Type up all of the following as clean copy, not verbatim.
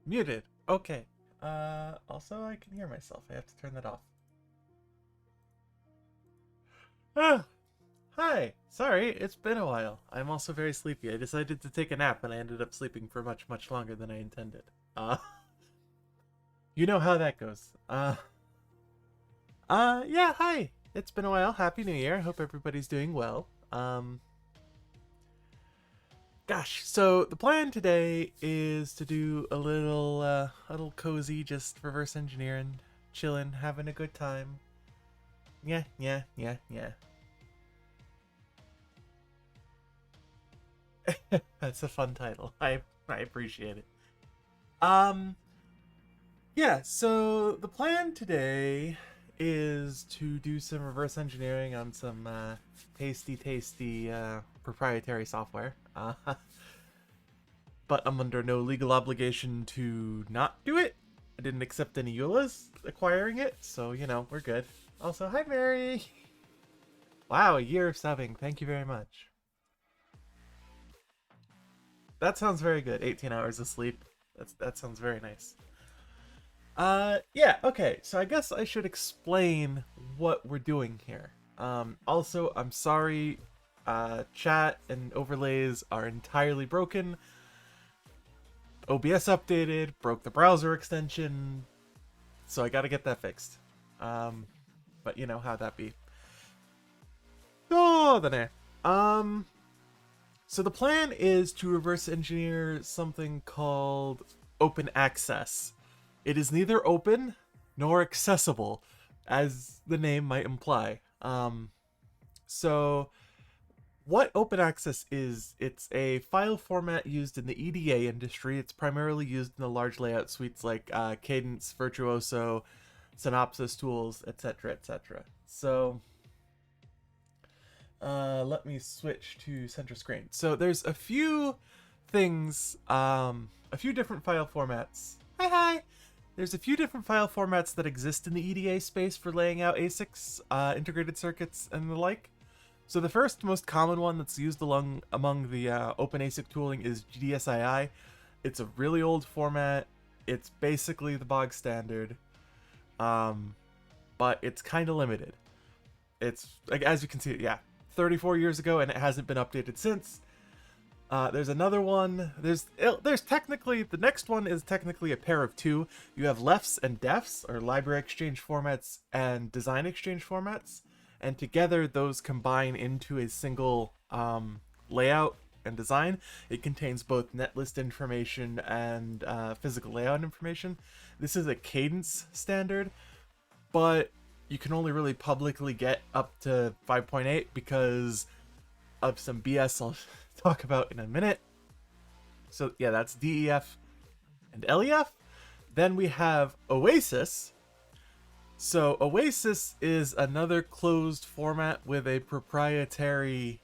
Muted. Okay. Also I can hear myself. I have to turn that off. Ah, hi. Sorry, it's been a while. I'm also very sleepy. I decided to take a nap and I ended up sleeping for much, much longer than I intended. Uh, you know how that goes. Yeah, hi. It's been a while. Happy New Year. Hope everybody's doing well. Gosh, so the plan today is to do a little cozy, just reverse engineering, chilling, having a good time. Yeah, yeah, yeah, yeah. That's a fun title. I appreciate it. Um, yeah. So the plan today is to do some reverse engineering on some tasty proprietary software. But I'm under no legal obligation to not do it. I didn't accept any EULAs acquiring it, so we're good. Also, hi Mary. Wow, a year of subbing. Thank you very much. That sounds very good. 18 hours of sleep. That sounds very nice. Yeah, okay. So I guess I should explain what we're doing here. Also, I'm sorry. Chat and overlays are entirely broken. OBS updated, broke the browser extension, so I gotta get that fixed. But you know how that be. Oh, the So the plan is to reverse engineer something called open access. It is neither open nor accessible, as the name might imply. So what open access is, it's a file format used in the EDA industry. It's primarily used in the large layout suites like Cadence, Virtuoso, Synopsys tools, etc., etc. So let me switch to center screen. So there's a few things, a few different file formats. Hi. There's a few different file formats that exist in the EDA space for laying out ASICs, integrated circuits, and the like. So the first most common one that's used among the open ASIC tooling is GDSII. It's a really old format. It's basically the bog standard, but it's kind of limited. It's like, as you can see, yeah, 34 years ago, and it hasn't been updated since. There's another one. There's technically, the next one is technically a pair of two. You have lefts and defs, or library exchange formats and design exchange formats, and together those combine into a single layout and design. It contains both netlist information and physical layout information. This is a Cadence standard, but you can only really publicly get up to 5.8 because of some BS I'll talk about in a minute. So yeah, that's DEF and LEF. Then we have Oasis. So Oasis is another closed format with a proprietary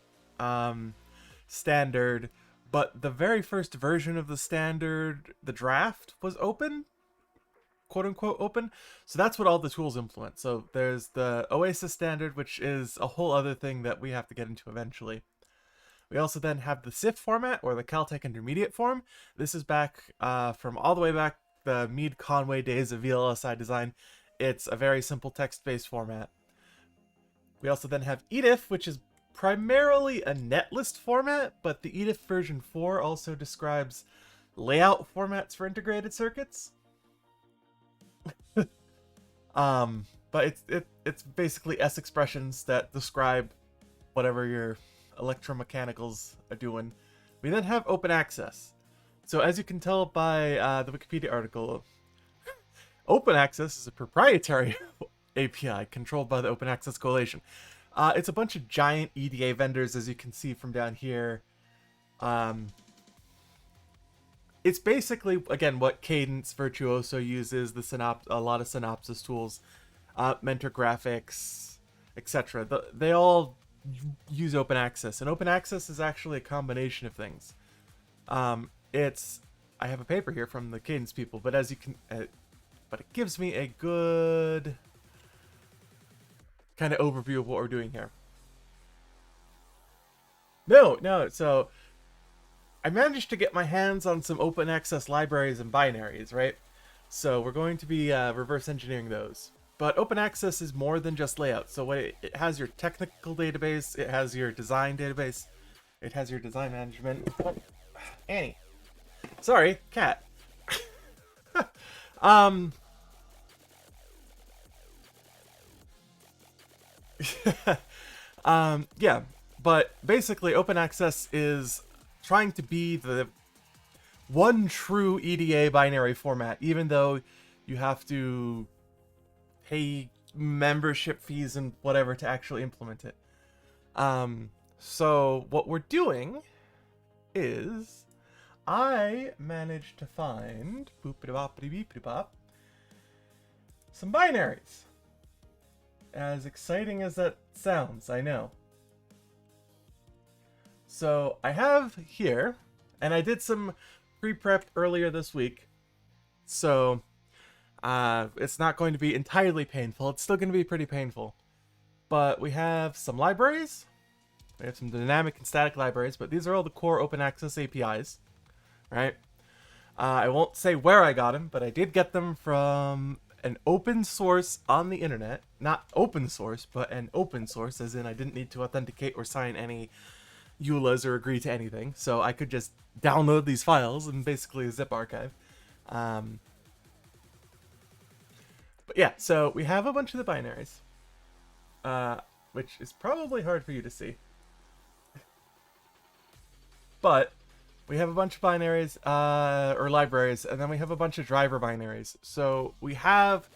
standard, but the very first version of the standard, the draft, was open, quote unquote open. So that's what all the tools implement. So there's the Oasis standard, which is a whole other thing that we have to get into eventually. We also then have the CIF format, or the Caltech Intermediate form. This is back from all the way back the Meade-Conway days of VLSI design. It's a very simple text-based format. We also then have EDIF, which is primarily a netlist format, but the EDIF version 4 also describes layout formats for integrated circuits. But it's basically S expressions that describe whatever your electromechanicals are doing. We then have open access. So as you can tell by the Wikipedia article, open access is a proprietary API controlled by the Open Access Coalition. It's a bunch of giant EDA vendors, as you can see from down here. It's basically, again, what Cadence Virtuoso uses, a lot of Synopsys tools, Mentor Graphics, etc. They all use open access, and open access is actually a combination of things. I have a paper here from the Cadence people, but as you can, but it gives me a good kind of overview of what we're doing here. No, so I managed to get my hands on some open access libraries and binaries, right? So we're going to be reverse engineering those. But open access is more than just layout. So it has your technical database, it has your design database, it has your design management. Annie. Sorry, cat. um yeah, but basically open access is trying to be the one true EDA binary format, even though you have to pay membership fees and whatever to actually implement it. So what we're doing is I managed to find some binaries. As exciting as that sounds, I know. So I have here, and I did some pre-prep earlier this week, so it's not going to be entirely painful. It's still going to be pretty painful. But we have some libraries. We have some dynamic and static libraries, but these are all the core open access APIs, right? I won't say where I got them, but I did get them from an open source on the internet. Not open source, but an open source, as in I didn't need to authenticate or sign any EULAs or agree to anything. So I could just download these files and basically a zip archive. But yeah, so we have a bunch of the binaries, which is probably hard for you to see. But we have a bunch of binaries, or libraries, and then we have a bunch of driver binaries. So we have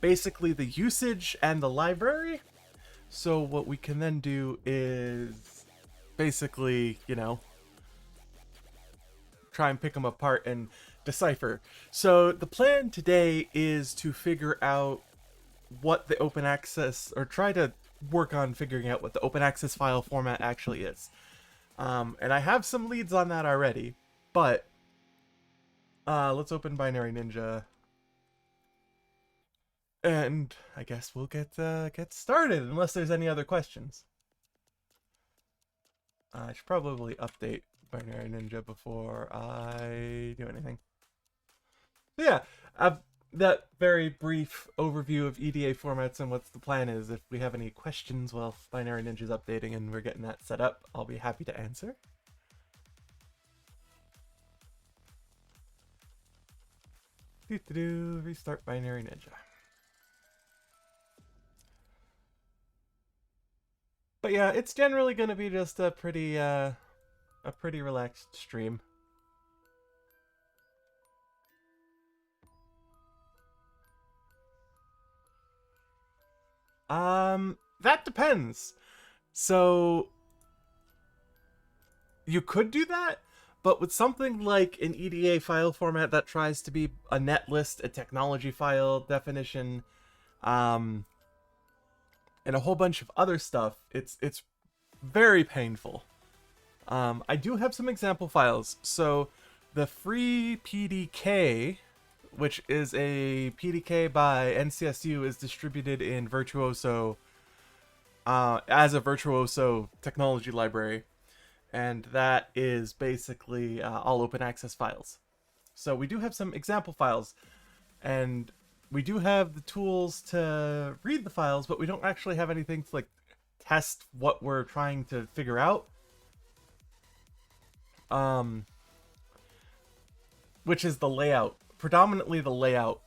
basically the usage and the library. So what we can then do is basically, you know, try and pick them apart and decipher. So the plan today is to figure out what the open access, or try to work on figuring out what the open access file format actually is. And I have some leads on that already, but let's open Binary Ninja, and I guess we'll get started, unless there's any other questions. I should probably update Binary Ninja before I do anything. So yeah, that very brief overview of EDA formats and what the plan is. If we have any questions while Binary Ninja's updating and we're getting that set up, I'll be happy to answer. Restart Binary Ninja. But yeah, it's generally going to be just a pretty relaxed stream. That depends. So you could do that, but with something like an EDA file format that tries to be a netlist, a technology file definition, and a whole bunch of other stuff, it's very painful. I do have some example files. So the free PDK, which is a PDK by NCSU, is distributed in Virtuoso as a Virtuoso technology library, and that is basically all open access files. So we do have some example files, and we do have the tools to read the files, but we don't actually have anything to like test what we're trying to figure out. Which is the layout, predominantly the layout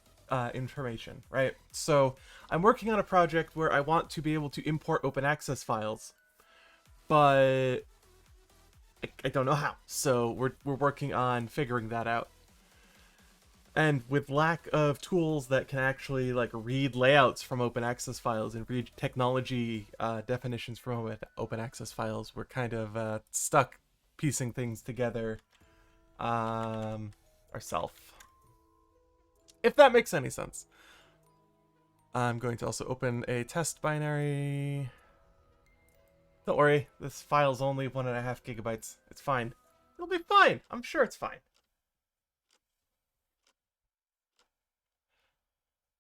information, right? So I'm working on a project where I want to be able to import open access files, but I don't know how. So we're working on figuring that out. And with lack of tools that can actually like read layouts from open access files and read technology definitions from open access files, we're kind of stuck piecing things together ourselves. If that makes any sense. I'm going to also open a test binary. Don't worry, this file's only 1.5 gigabytes. It's fine. It'll be fine. I'm sure it's fine.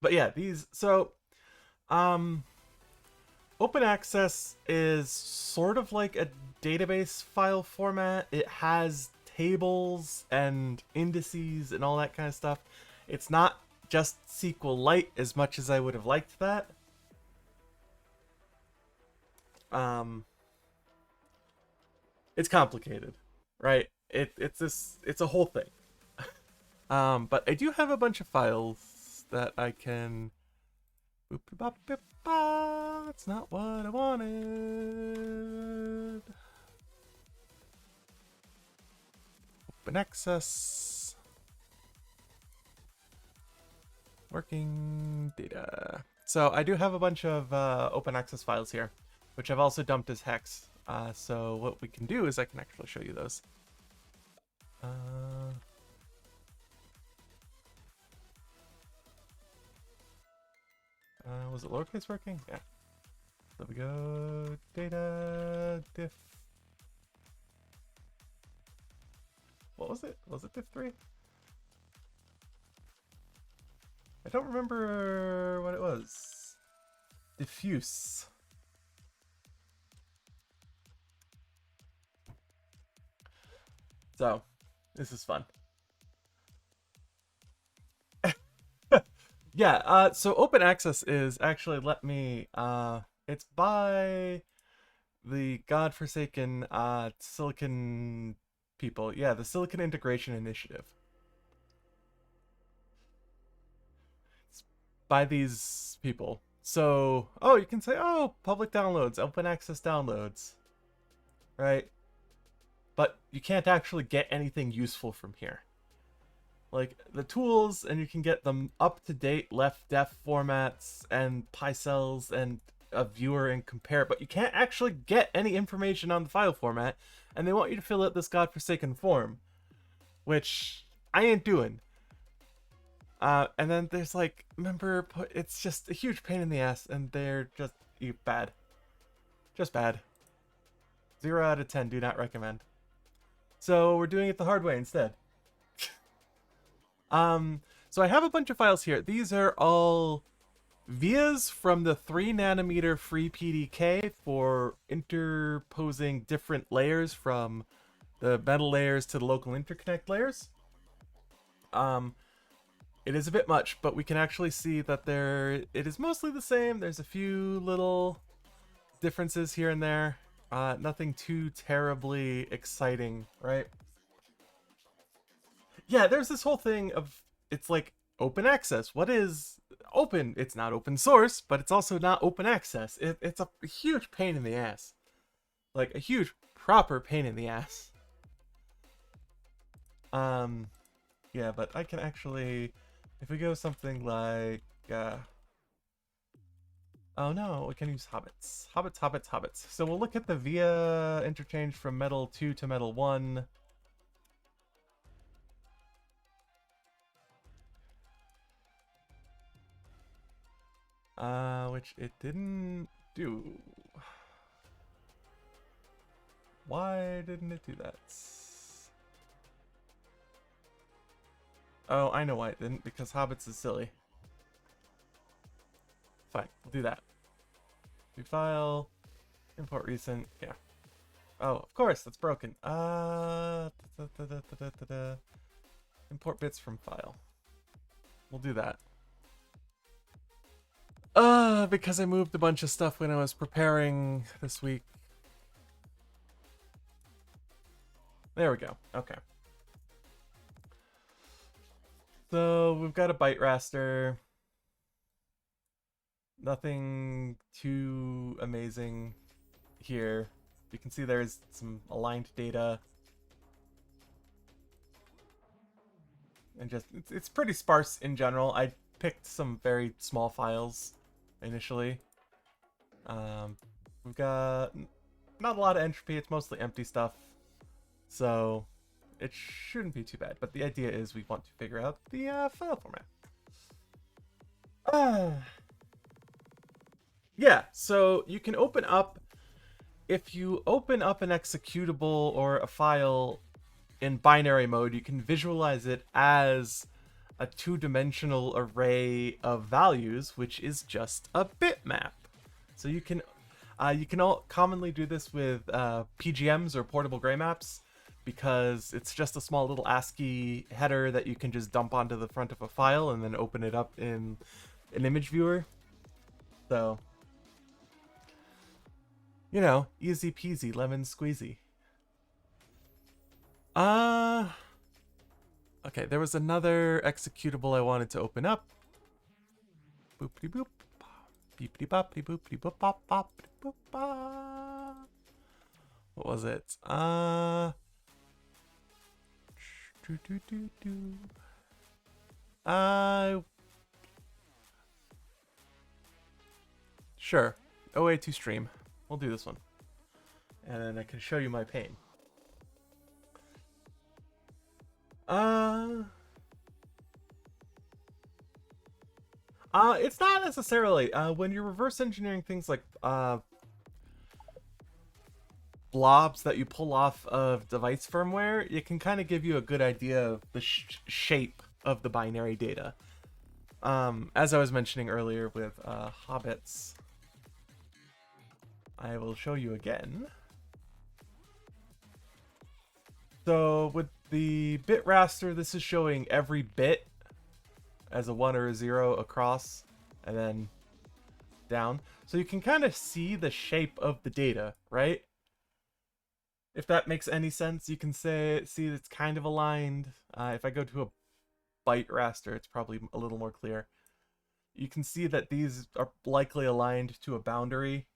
But yeah, these, so, open access is sort of like a database file format. It has tables and indices and all that kind of stuff. It's not just SQLite as much as I would have liked that. It's complicated, right? It's a whole thing. But I do have a bunch of files that I can. That's not what I wanted. Open access. Working data. So I do have a bunch of open access files here, which I've also dumped as hex. So what we can do is I can actually show you those. Was it lowercase working? Yeah. So we go data diff. What was it? Was it diff 3? I don't remember what it was. Diffuse. So, this is fun. Yeah, so open access is actually, let me, it's by the godforsaken Silicon people. Yeah, the Silicon Integration Initiative. It's by these people. So, oh, you can say, oh, public downloads, open access downloads, right? But you can't actually get anything useful from here. Like the tools, and you can get them up-to-date left def formats and picels and a viewer and compare, but you can't actually get any information on the file format, and they want you to fill out this godforsaken form, which I ain't doing. And then there's like, remember, it's just a huge pain in the ass, and they're just bad. Just bad. 0 out of 10, do not recommend. So we're doing it the hard way instead. So I have a bunch of files here. These are all vias from the 3 nanometer free PDK for interposing different layers from the metal layers to the local interconnect layers. It is a bit much, but we can actually see that it is mostly the same. There's a few little differences here and there. Nothing too terribly exciting, right? Yeah, there's this whole thing of, it's like open access. What is open? It's not open source, but it's also not open access. It's a huge pain in the ass. Like a huge proper pain in the ass. Yeah, but I can actually, if we go something like, oh no, we can use Hobbits. Hobbits. So we'll look at the via interchange from metal 2 to metal 1. Which it didn't do. Why didn't it do that? Oh, I know why it didn't, because Hobbits is silly. Fine, we'll do that. New file, import recent, yeah. Oh, of course, that's broken. Import bits from file. We'll do that. Because I moved a bunch of stuff when I was preparing this week. There we go. Okay. So we've got a byte raster. Nothing too amazing here. You can see there's some aligned data. And just, it's pretty sparse in general. I picked some very small files initially. We've got not a lot of entropy, it's mostly empty stuff. So it shouldn't be too bad. But the idea is we want to figure out the file format. Yeah, so you can open up, if you open up an executable or a file in binary mode, you can visualize it as a two-dimensional array of values, which is just a bitmap. So you can all commonly do this with PGMs or portable gray maps. because it's just a small little ASCII header that you can just dump onto the front of a file and then open it up in an image viewer. So, you know, easy peasy, lemon squeezy. Okay, there was another executable I wanted to open up. Boopity boop. Beepity boppity boopity boop bop boppity boop bop. What was it? Sure. OA2 stream. We'll do this one. And then I can show you my pain. It's not necessarily. When you're reverse engineering things like blobs that you pull off of device firmware, it can kind of give you a good idea of the shape of the binary data. As I was mentioning earlier with Hobbits, I will show you again. So with the bit raster, this is showing every bit as a 1 or a 0 across and then down. So you can kind of see the shape of the data, right? If that makes any sense, you can see it's kind of aligned. If I go to a byte raster, it's probably a little more clear. You can see that these are likely aligned to a boundary.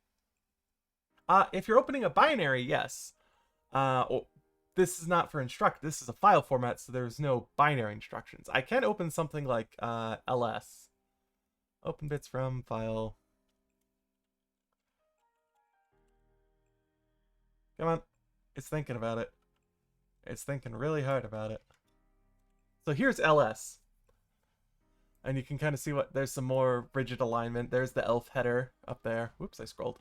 If you're opening a binary, yes. This is not for instruct. This is a file format, so there's no binary instructions. I can open something like ls. Open bits from file. Come on. It's thinking about it. It's thinking really hard about it. So here's ls. And you can kind of see what, there's some more rigid alignment. There's the elf header up there. Whoops, I scrolled.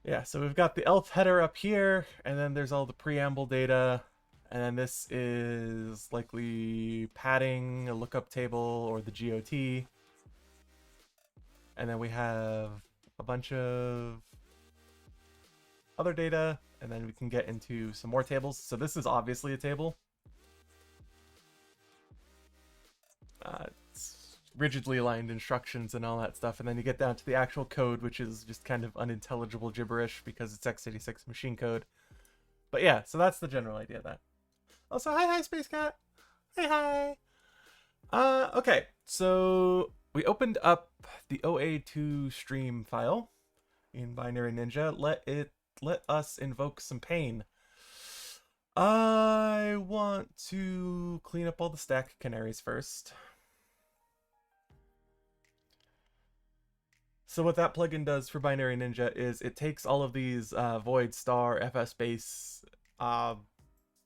Yeah, so we've got the elf header up here, and then there's all the preamble data, and then this is likely padding, a lookup table, or the GOT. And then we have a bunch of other data, and then we can get into some more tables. So this is obviously a table. It's rigidly aligned instructions and all that stuff, and then you get down to the actual code, which is just kind of unintelligible gibberish because it's x86 machine code. But yeah, so that's the general idea of that. Also, hi Space Cat. Hi. Okay, so we opened up the OA2 stream file in Binary Ninja. Let us invoke some pain. I want to clean up all the stack canaries first. So what that plugin does for Binary Ninja is it takes all of these void star fs base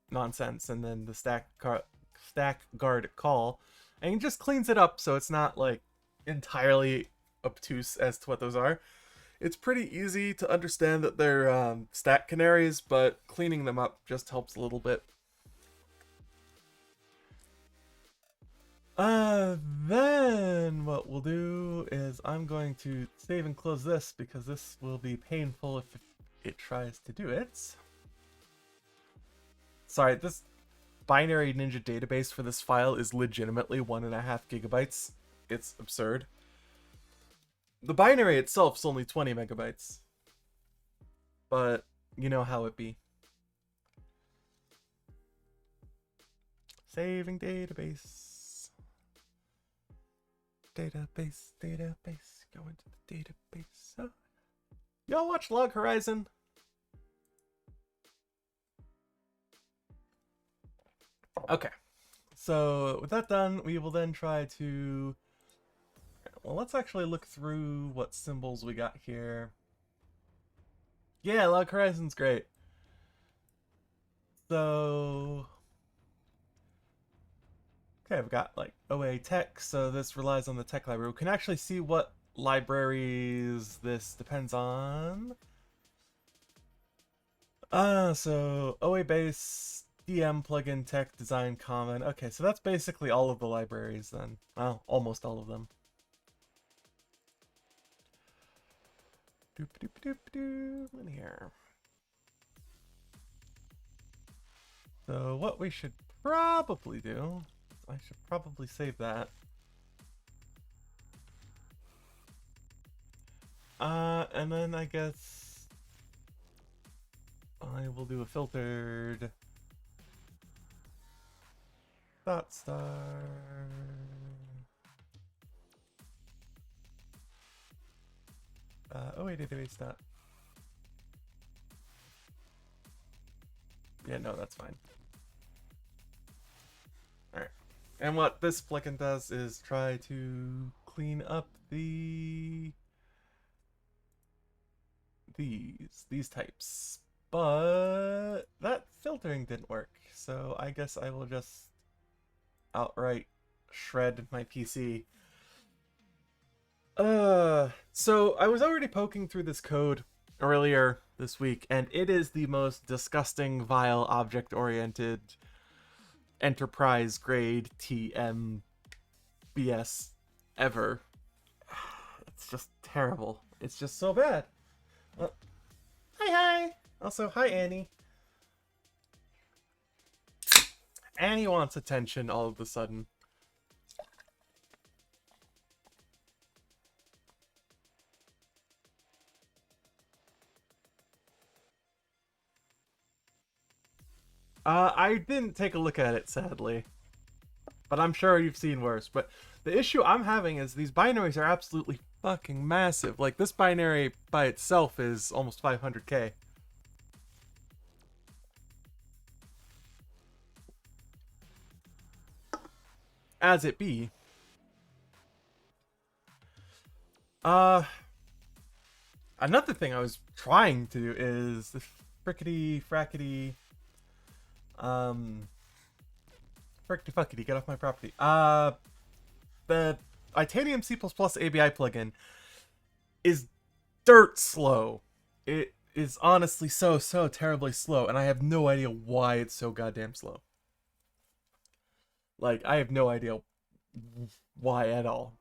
nonsense and then the stack guard call, and it just cleans it up so it's not like entirely obtuse as to what those are. It's pretty easy to understand that they're stack canaries, but cleaning them up just helps a little bit. Then what we'll do is I'm going to save and close this because this will be painful if it tries to do it. Sorry, this Binary Ninja database for this file is legitimately 1.5 gigabytes. It's absurd. The binary itself is only 20 megabytes. But you know how it be. Saving database. Database. Go into the database. Y'all watch Log Horizon? Okay. So with that done, we will then try to... Well, let's actually look through what symbols we got here. Yeah, Log Horizon's great. So... Okay, I've got like OA tech, so this relies on the tech library. We can actually see what libraries this depends on. So OA base, DM plugin tech design common. Okay, so that's basically all of the libraries then. Well, almost all of them. Doop doop doop doop in here. So what we should probably do, I should probably save that. And then I guess I will do a filtered dot star. Oh wait, database dot. Yeah, no, that's fine. Alright. And what this plugin does is try to clean up these types. But that filtering didn't work. So I guess I will just outright shred my PC. So I was already poking through this code earlier this week, and it is the most disgusting, vile, object-oriented, enterprise-grade TM BS ever. It's just terrible. It's just so bad. Hi. Also, hi, Annie. Annie wants attention all of a sudden. I didn't take a look at it, sadly. But I'm sure you've seen worse. But the issue I'm having is these binaries are absolutely fucking massive. Like, this binary by itself is almost 500k. As it be. Another thing I was trying to do is the frickety frackety frickety fuckety, get off my property. The Itanium C++ ABI plugin is dirt slow. It is honestly so terribly slow, and I have no idea why it's so goddamn slow. Like, I have no idea why at all.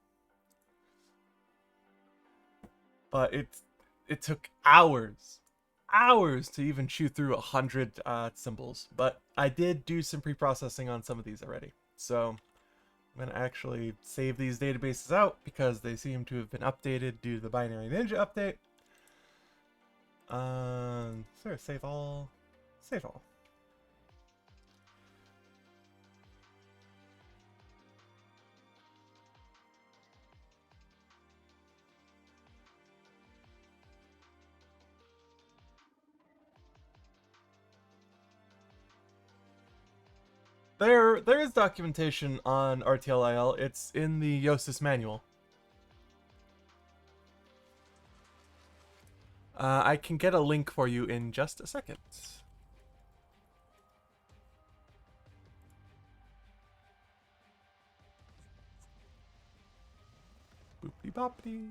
But it took hours to even chew through 100 symbols. But I did do some pre-processing on some of these already. So I'm going to actually save these databases out because they seem to have been updated due to the Binary Ninja update. Sure, save all. Save all. There is documentation on RTLIL. It's in the Yosis manual. I can get a link for you in just a second. Boopity boppity.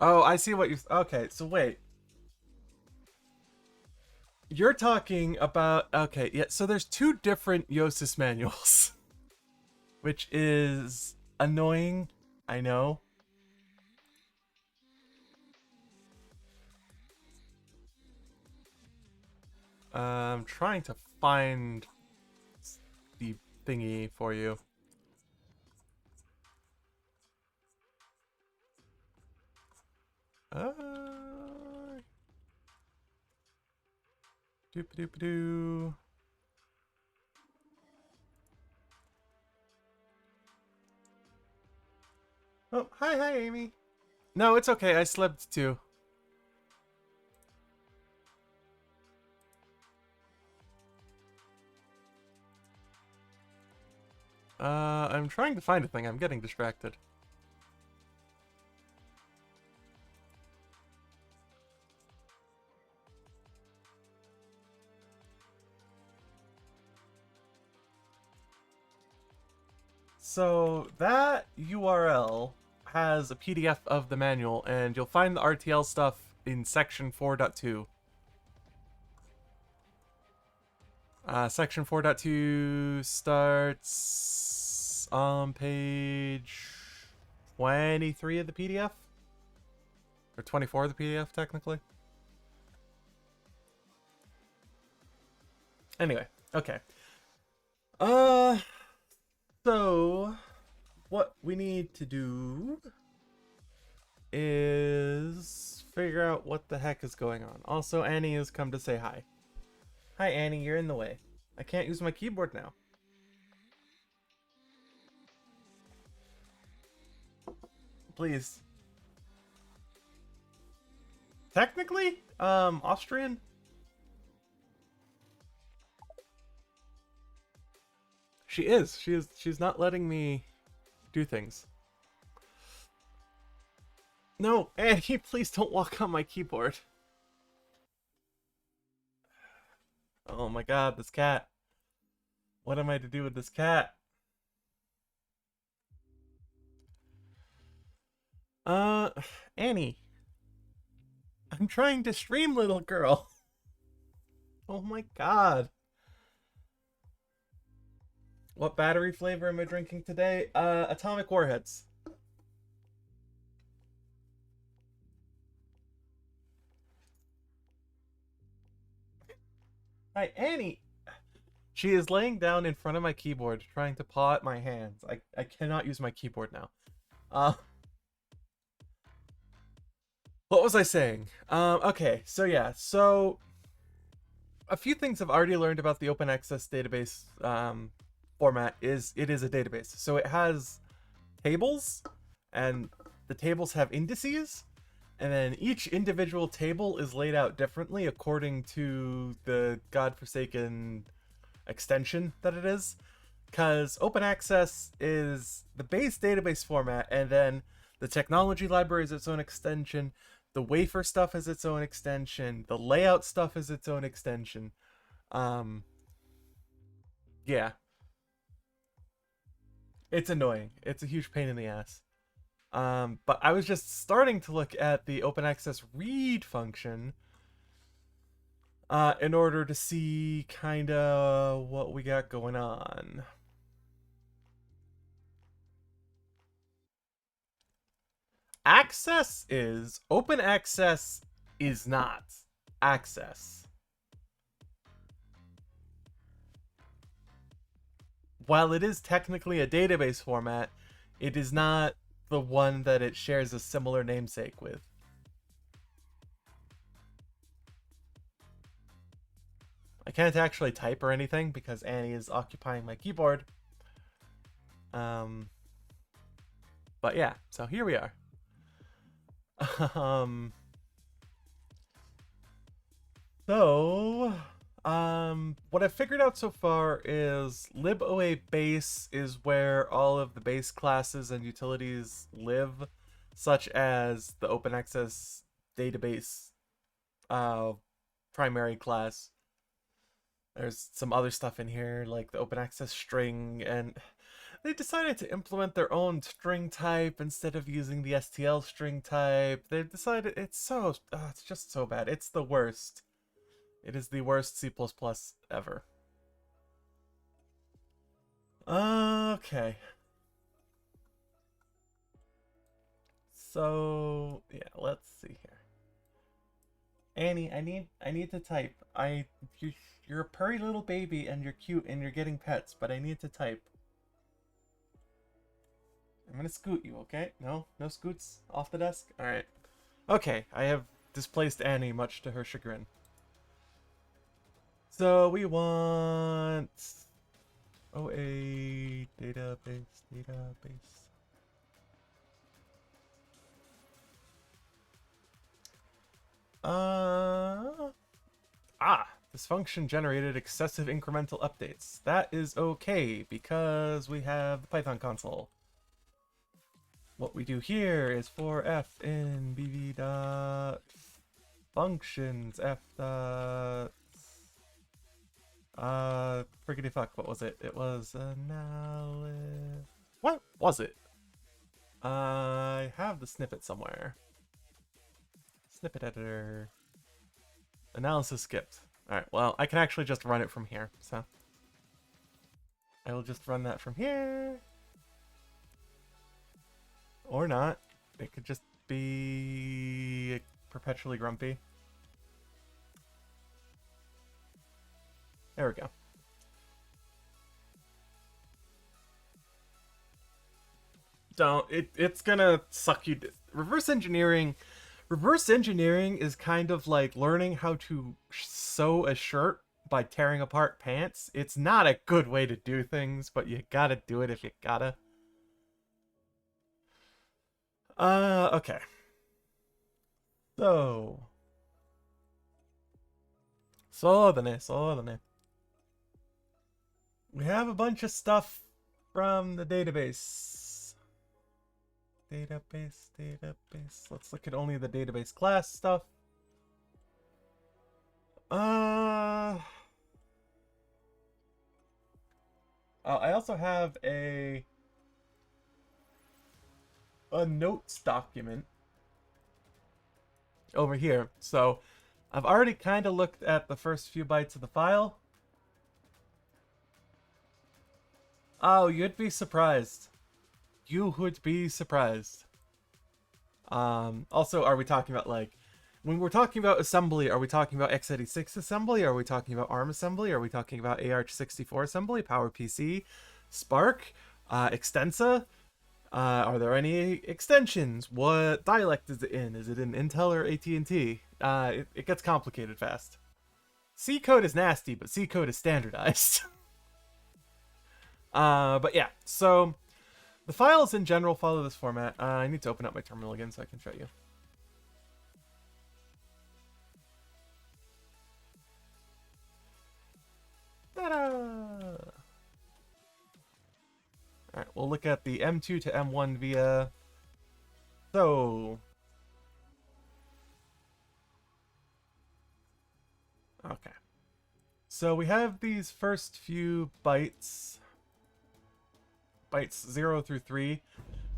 Oh, I see what you... Okay, so wait. You're talking about... Okay, yeah, so there's two different Yosis manuals. Which is annoying, I know. I'm trying to find the thingy for you. Doop-a-doop-a-doo. Oh, hi, Amy. No, it's okay. I slept too. I'm trying to find a thing. I'm getting distracted. So that URL has a PDF of the manual, and you'll find the RTL stuff in section 4.2. Section 4.2 starts It's on page 23 of the PDF. Or 24 of the PDF, technically. Anyway, okay. So what we need to do is figure out what the heck is going on. Also, Annie has come to say hi. Hi, Annie, you're in the way. I can't use my keyboard now. Please. Technically, Austrian? She is. She's not letting me do things. No, Annie, please don't walk on my keyboard. Oh my god, this cat. What am I to do with this cat? Annie. I'm trying to stream, little girl. Oh my god. What battery flavor am I drinking today? Atomic Warheads. Hi, Annie. She is laying down in front of my keyboard, trying to paw at my hands. I cannot use my keyboard now. What was I saying? Okay, so yeah, so a few things I've already learned about the open access database format is it is a database. So it has tables, and the tables have indices, and then each individual table is laid out differently according to the godforsaken extension that it is. Because open access is the base database format, and then the technology library is its own extension, the wafer stuff is its own extension, the layout stuff is its own extension. Yeah. It's annoying. It's a huge pain in the ass. But I was just starting to look at the open access read function in order to see kind of what we got going on. Access is, open access is not access. While it is technically a database format, it is not the one that it shares a similar namesake with. I can't actually type or anything because Annie is occupying my keyboard. But yeah, so here we are. So, what I've figured out so far is liboa base is where all of the base classes and utilities live, such as the open access database primary class. There's some other stuff in here like the open access string, and they decided to implement their own string type instead of using the STL string type. They've decided it's just so bad. It's the worst. It is the worst C++ ever. Okay. So, yeah, let's see here. Annie, I need to type. You're a purry little baby and you're cute and you're getting pets, but I need to type. I'm gonna scoot you, okay? No scoots off the desk? Alright. Okay, I have displaced Annie much to her chagrin. So we want OA database. This function generated excessive incremental updates. That is okay because we have the Python console. What we do here is for f in bv dot functions f dot friggity fuck, what was it? It was what was it? I have the snippet somewhere. Snippet editor. Analysis skipped. Alright, well, I can actually just run it from here, so I will just run that from here. Or not. It could just be perpetually grumpy. There we go. Don't. It's gonna suck you. Reverse engineering is kind of like learning how to sew a shirt by tearing apart pants. It's not a good way to do things, but you gotta do it if you gotta. Okay. So. So. We have a bunch of stuff from the database. Database. Let's look at only the database class stuff. I also have a notes document over here. So I've already kind of looked at the first few bytes of the file. Oh, you'd be surprised. You would be surprised. Also, are we talking about, like, when we're talking about assembly, are we talking about x86 assembly? Are we talking about ARM assembly? Are we talking about ARch64 assembly, PowerPC, Spark, Extensa? Are there any extensions? What dialect is it in? Is it in Intel or AT&T? It gets complicated fast. C code is nasty, but C code is standardized. But yeah, so the files in general follow this format. I need to open up my terminal again so I can show you. Ta-da! Alright, we'll look at the M2 to M1 via... So... Okay. So we have these first few bytes. Bytes 0 through 3.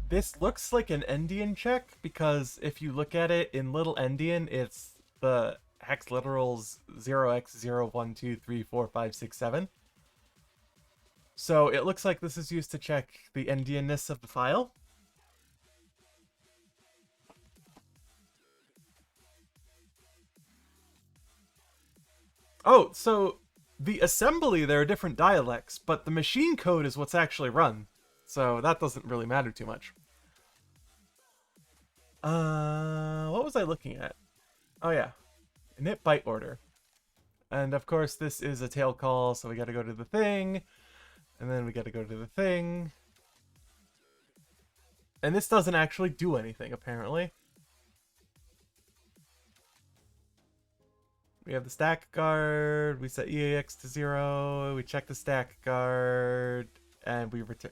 This looks like an endian check, because if you look at it in little endian, it's the hex literals 0x0, 1, 2, 3, 4, 5, 6, 7. So it looks like this is used to check the endianness of the file. Oh, so the assembly, there are different dialects, but the machine code is what's actually run. So that doesn't really matter too much. What was I looking at? Oh yeah, init byte order. And of course this is a tail call, so we gotta go to the thing. And then we gotta go to the thing. And this doesn't actually do anything, apparently. We have the stack guard, we set EAX to 0, we check the stack guard, and we return.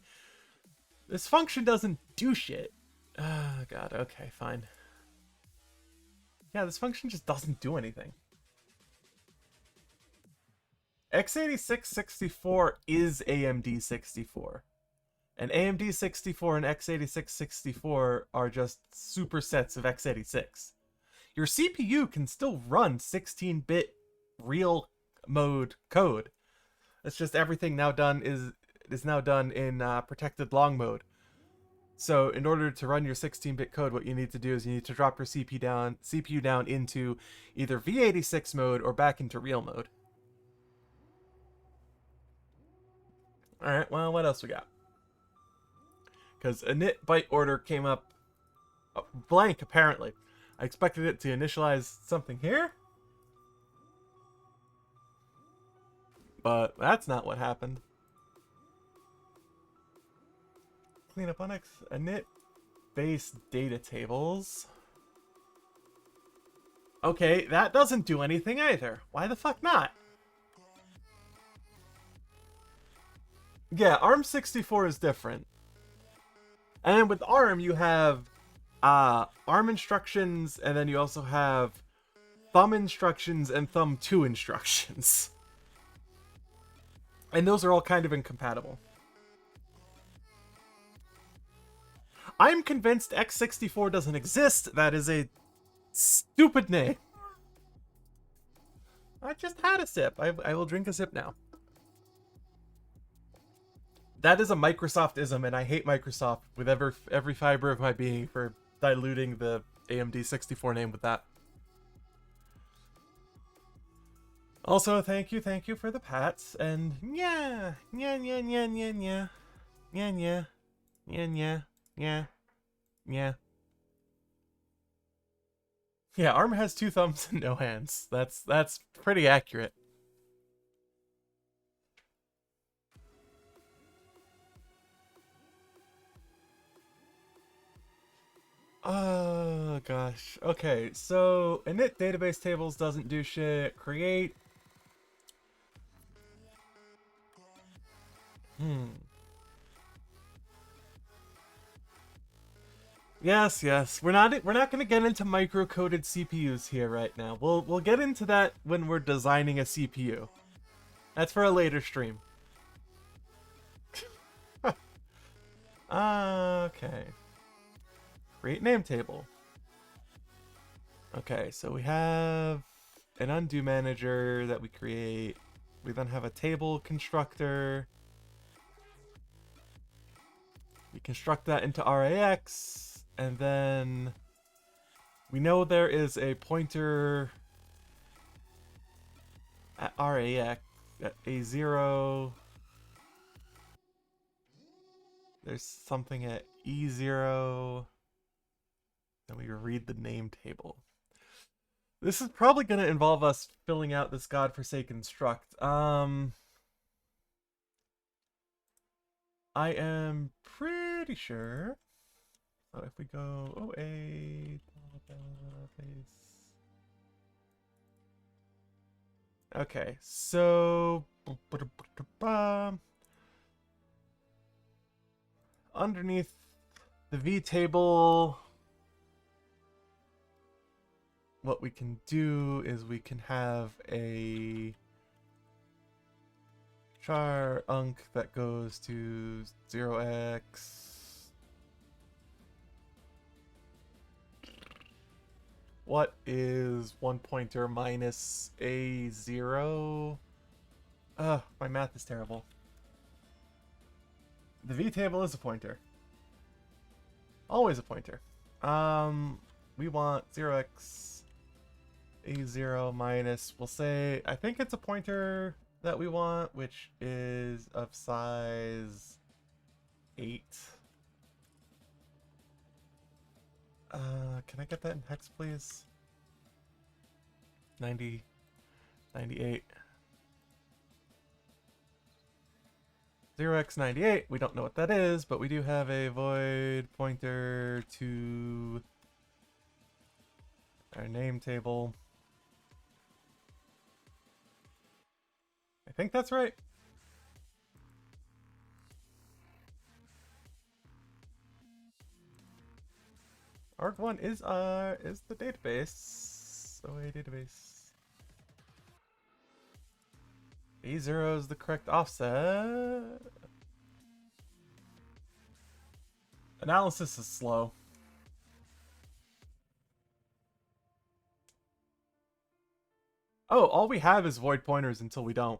This function doesn't do shit. Oh god, okay, fine. Yeah, this function just doesn't do anything. x86 64 is AMD 64. And AMD 64 and x86 64 are just supersets of x86. Your CPU can still run 16-bit real mode code. It's just everything now done is now done in protected long mode. So in order to run your 16-bit code, what you need to do is you need to drop your CPU down into either v86 mode or back into real mode. Alright, well, what else we got? Because init byte order came up blank, apparently. I expected it to initialize something here. But that's not what happened. Clean up on init base data tables. Okay, that doesn't do anything either. Why the fuck not? Yeah, ARM64 is different. And then with ARM, you have ARM instructions, and then you also have thumb instructions and thumb 2 instructions. And those are all kind of incompatible. I'm convinced x64 doesn't exist. That is a stupid name. I just had a sip. I will drink a sip now. That is a Microsoft-ism, and I hate Microsoft with every fiber of my being for diluting the AMD 64 name with that. Also, thank you for the pats, and yeah, yeah, yeah, yeah, yeah, yeah, yeah, yeah, yeah, yeah, yeah, yeah. Yeah, Arm has 2 thumbs and no hands. That's pretty accurate. Oh gosh. Okay, so init database tables doesn't do shit. Create. Yes, yes. We're not going to get into micro-coded CPUs here right now. We'll get into that when we're designing a CPU. That's for a later stream. Okay. Create name table. Okay, so we have an undo manager that we create. We then have a table constructor. We construct that into RAX, and then we know there is a pointer at RAX at A0. There's something at E0. Then we read the name table. This is probably going to involve us filling out this godforsaken struct. I am pretty sure. So if we go OA database. Okay, so underneath the V table, what we can do is we can have a char unc that goes to 0x. What is one pointer minus A0? My math is terrible. The V table is a pointer. Always a pointer. We want 0x A0 minus, we'll say, I think it's a pointer that we want, which is of size 8. Can I get that in hex, please? 90, 98. 0x98, we don't know what that is, but we do have a void pointer to our name table. I think that's right. arg1 is the database. OA database. A0 is the correct offset. Analysis is slow. Oh, all we have is void pointers until we don't.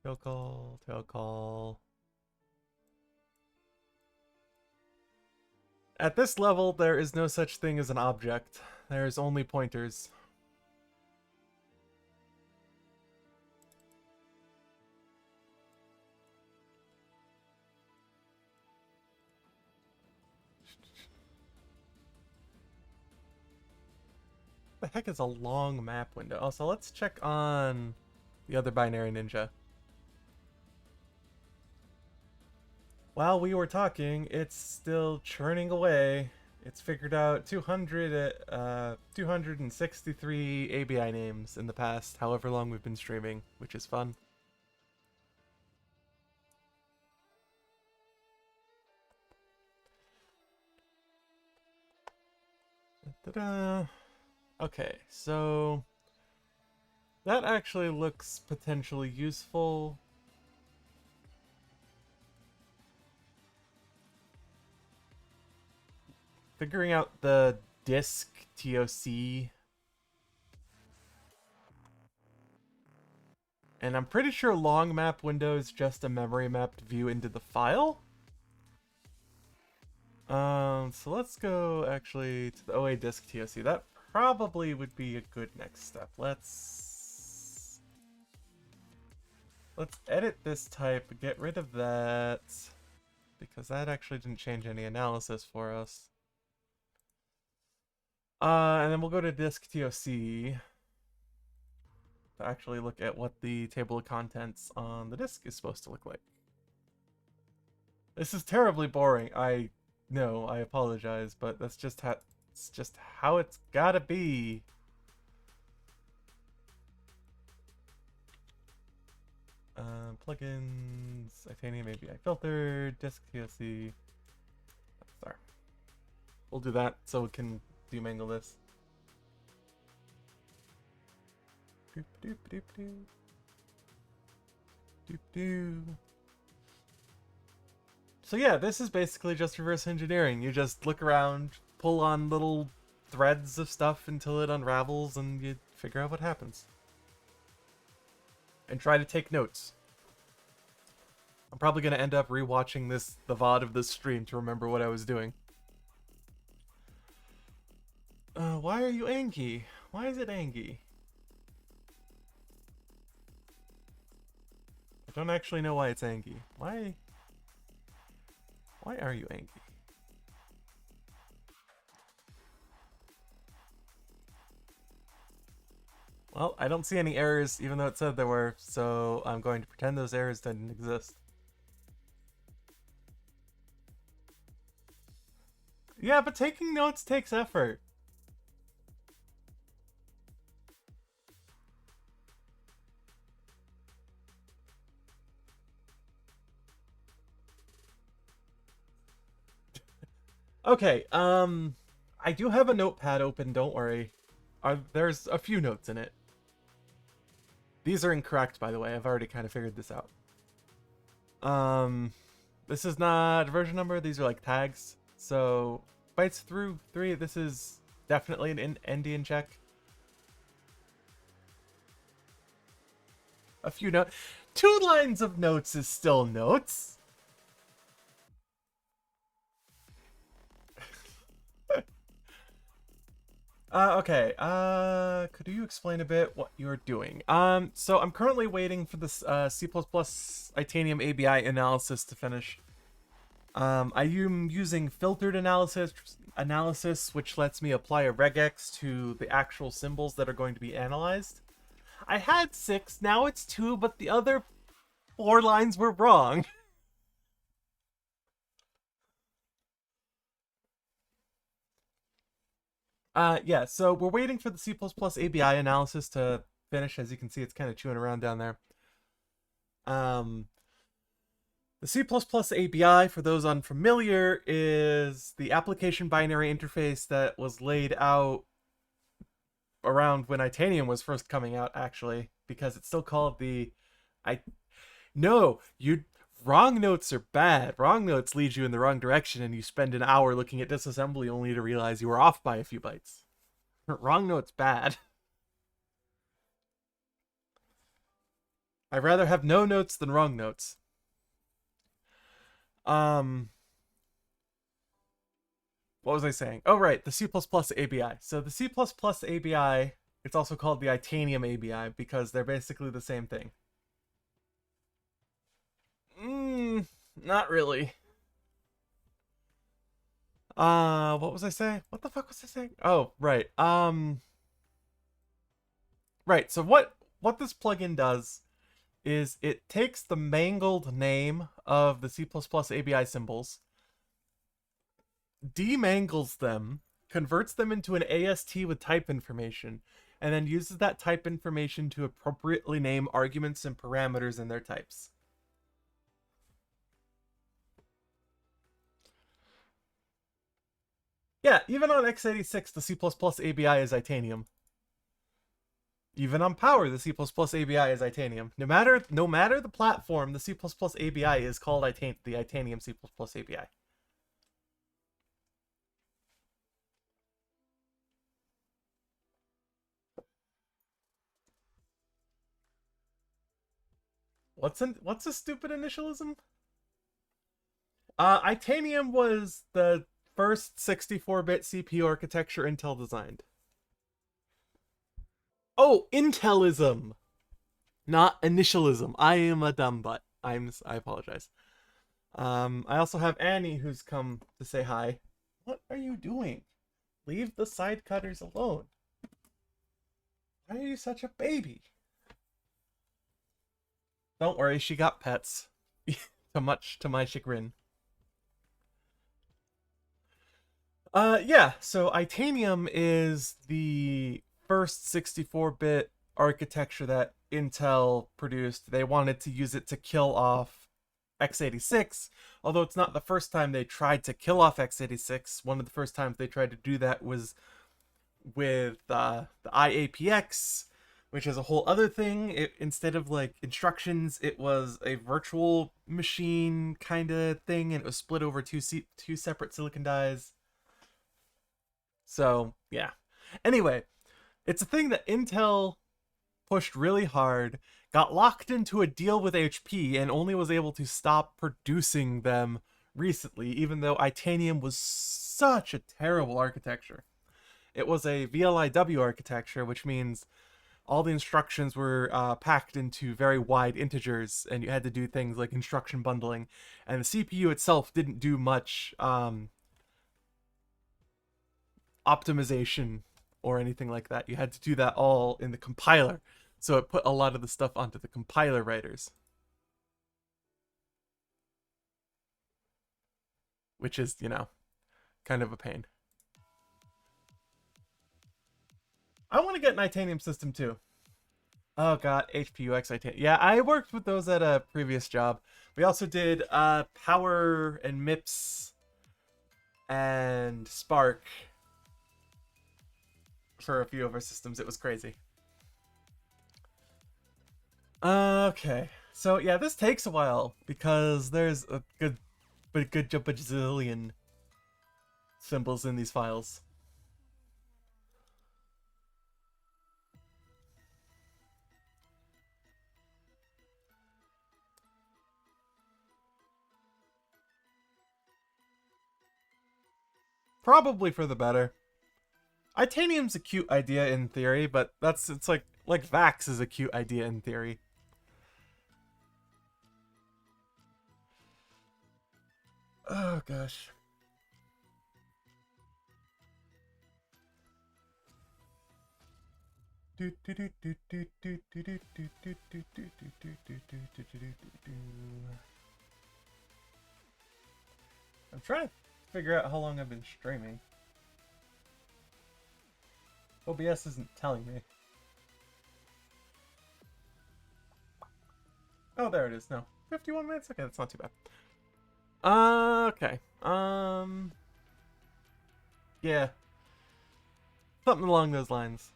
Tail call, tail call. At this level, there is no such thing as an object. There is only pointers. What the heck is a long map window? Also, let's check on the other binary ninja. While we were talking, it's still churning away. It's figured out 263 ABI names in the past, however long we've been streaming, which is fun. Ta-da! Okay, so that actually looks potentially useful. Figuring out the disk TOC. And I'm pretty sure long map window is just a memory mapped view into the file. So let's go actually to the OA disk TOC. That probably would be a good next step. Let's edit this type, get rid of that, because that actually didn't change any analysis for us. And then we'll go to disk TOC to actually look at what the table of contents on the disk is supposed to look like. This is terribly boring. I know, I apologize, but that's just how it's gotta be. Plugins, Itanium ABI filter, disk TOC. Sorry. We'll do that so we can demangle this. Doop doop doop doop. Doop doop. So yeah, this is basically just reverse engineering. You just look around, pull on little threads of stuff until it unravels, and you figure out what happens. And try to take notes. I'm probably going to end up rewatching the VOD of this stream to remember what I was doing. Why are you angry? Why is it angry? I don't actually know why it's angry. Why are you angry? Well, I don't see any errors, even though it said there were, so I'm going to pretend those errors didn't exist. Yeah, but taking notes takes effort. Okay, I do have a notepad open, don't worry. There's a few notes in it. These are incorrect, by the way. I've already kind of figured this out. This is not a version number. These are like tags. So, bytes through 3, this is definitely an endian check. A few notes. 2 lines of notes is still notes. Okay, could you explain a bit what you're doing? So I'm currently waiting for this, C++ Itanium ABI analysis to finish. I am using filtered analysis, which lets me apply a regex to the actual symbols that are going to be analyzed. I had 6, now it's 2, but the other 4 lines were wrong. Yeah, so we're waiting for the C++ ABI analysis to finish. As you can see, it's kind of chewing around down there. The C++ ABI, for those unfamiliar, is the application binary interface that was laid out around when Itanium was first coming out, actually, because it's still called the... No, wrong notes are bad. Wrong notes lead you in the wrong direction, and you spend an hour looking at disassembly only to realize you were off by a few bytes. Wrong note's bad. I'd rather have no notes than wrong notes. What was I saying? Oh, right, the C++ ABI. So the C++ ABI, it's also called the Itanium ABI because they're basically the same thing. Not really. What was I saying? What the fuck was I saying? Oh, right. Right, so what this plugin does is it takes the mangled name of the C++ ABI symbols, demangles them, converts them into an AST with type information, and then uses that type information to appropriately name arguments and parameters in their types. Yeah, even on x86, the C++ ABI is Itanium. Even on Power, the C++ ABI is Itanium. No matter the platform, the C++ ABI is called the Itanium C++ ABI. What's a stupid initialism? Itanium was the first 64-bit CPU architecture Intel designed. Oh, Intelism, not initialism. I am a dumb butt. I apologize. I also have Annie who's come to say hi. What are you doing? Leave the side cutters alone. Why are you such a baby? Don't worry, she got pets. Much to my chagrin. Yeah, so Itanium is the first 64-bit architecture that Intel produced. They wanted to use it to kill off x86, although it's not the first time they tried to kill off x86. One of the first times they tried to do that was with the IAPX, which is a whole other thing. Instead of like instructions, it was a virtual machine kind of thing, and it was split over two separate silicon dies. So yeah. Anyway, it's a thing that Intel pushed really hard, got locked into a deal with HP, and only was able to stop producing them recently, even though Itanium was such a terrible architecture. It was a VLIW architecture, which means all the instructions were packed into very wide integers, and you had to do things like instruction bundling. And the CPU itself didn't do much optimization or anything like that. You had to do that all in the compiler. So it put a lot of the stuff onto the compiler writers, which is, kind of a pain. I want to get an Itanium system too. Oh god, HPUX Itanium. Yeah, I worked with those at a previous job. We also did Power and MIPS and Spark for a few of our systems. It was crazy. Okay, so yeah, this takes a while because there's a good bajillion symbols in these files. Probably for the better. Itanium's a cute idea in theory, but it's like Vax is a cute idea in theory. Oh gosh. I'm trying to figure out how long I've been streaming. OBS isn't telling me. Oh, there it is. No, 51 minutes. Okay, that's not too bad. Okay. Yeah. Something along those lines.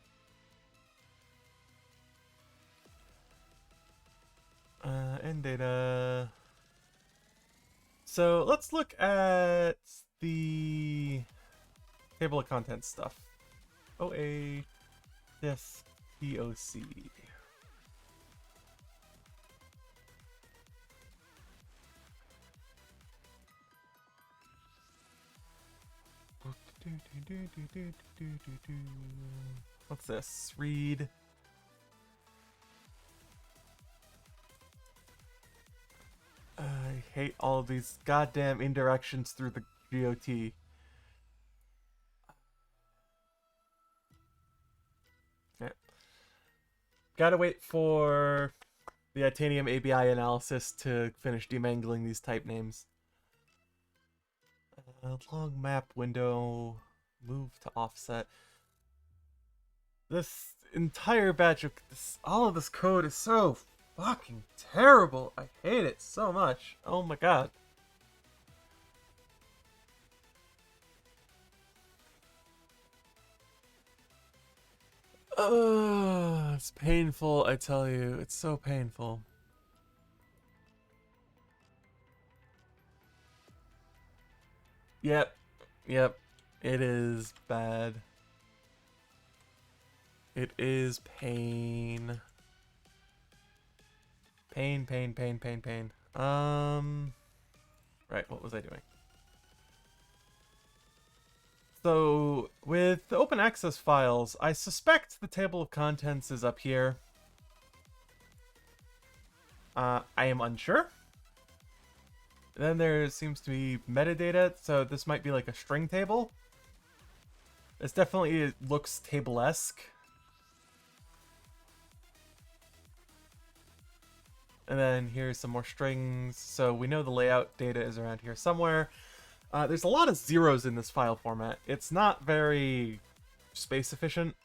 End data. So let's look at the table of contents stuff. OA, this, POC. What's this? Read. I hate all of these goddamn indirections through the GOT. Yeah. Gotta wait for the Itanium ABI analysis to finish demangling these type names. Long map window, move to offset. This entire batch of all of this code is so fucking terrible. I hate it so much. Oh my god. It's painful, I tell you. It's so painful. Yep. Yep. It is bad. It is pain. Pain. Right, what was I doing? So, with the open access files, I suspect the table of contents is up here. I am unsure. Then there seems to be metadata, so this might be like a string table. This definitely looks table-esque. And then here's some more strings, so we know the layout data is around here somewhere. There's a lot of zeros in this file format. It's not very space efficient.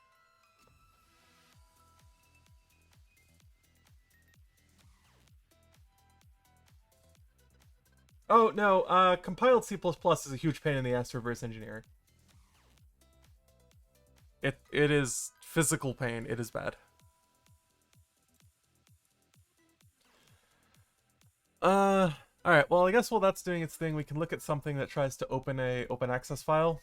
Oh, no, compiled C++ is a huge pain in the ass to reverse engineer. It is physical pain. It is bad. Alright, well, I guess while that's doing its thing, we can look at something that tries to open a open access file.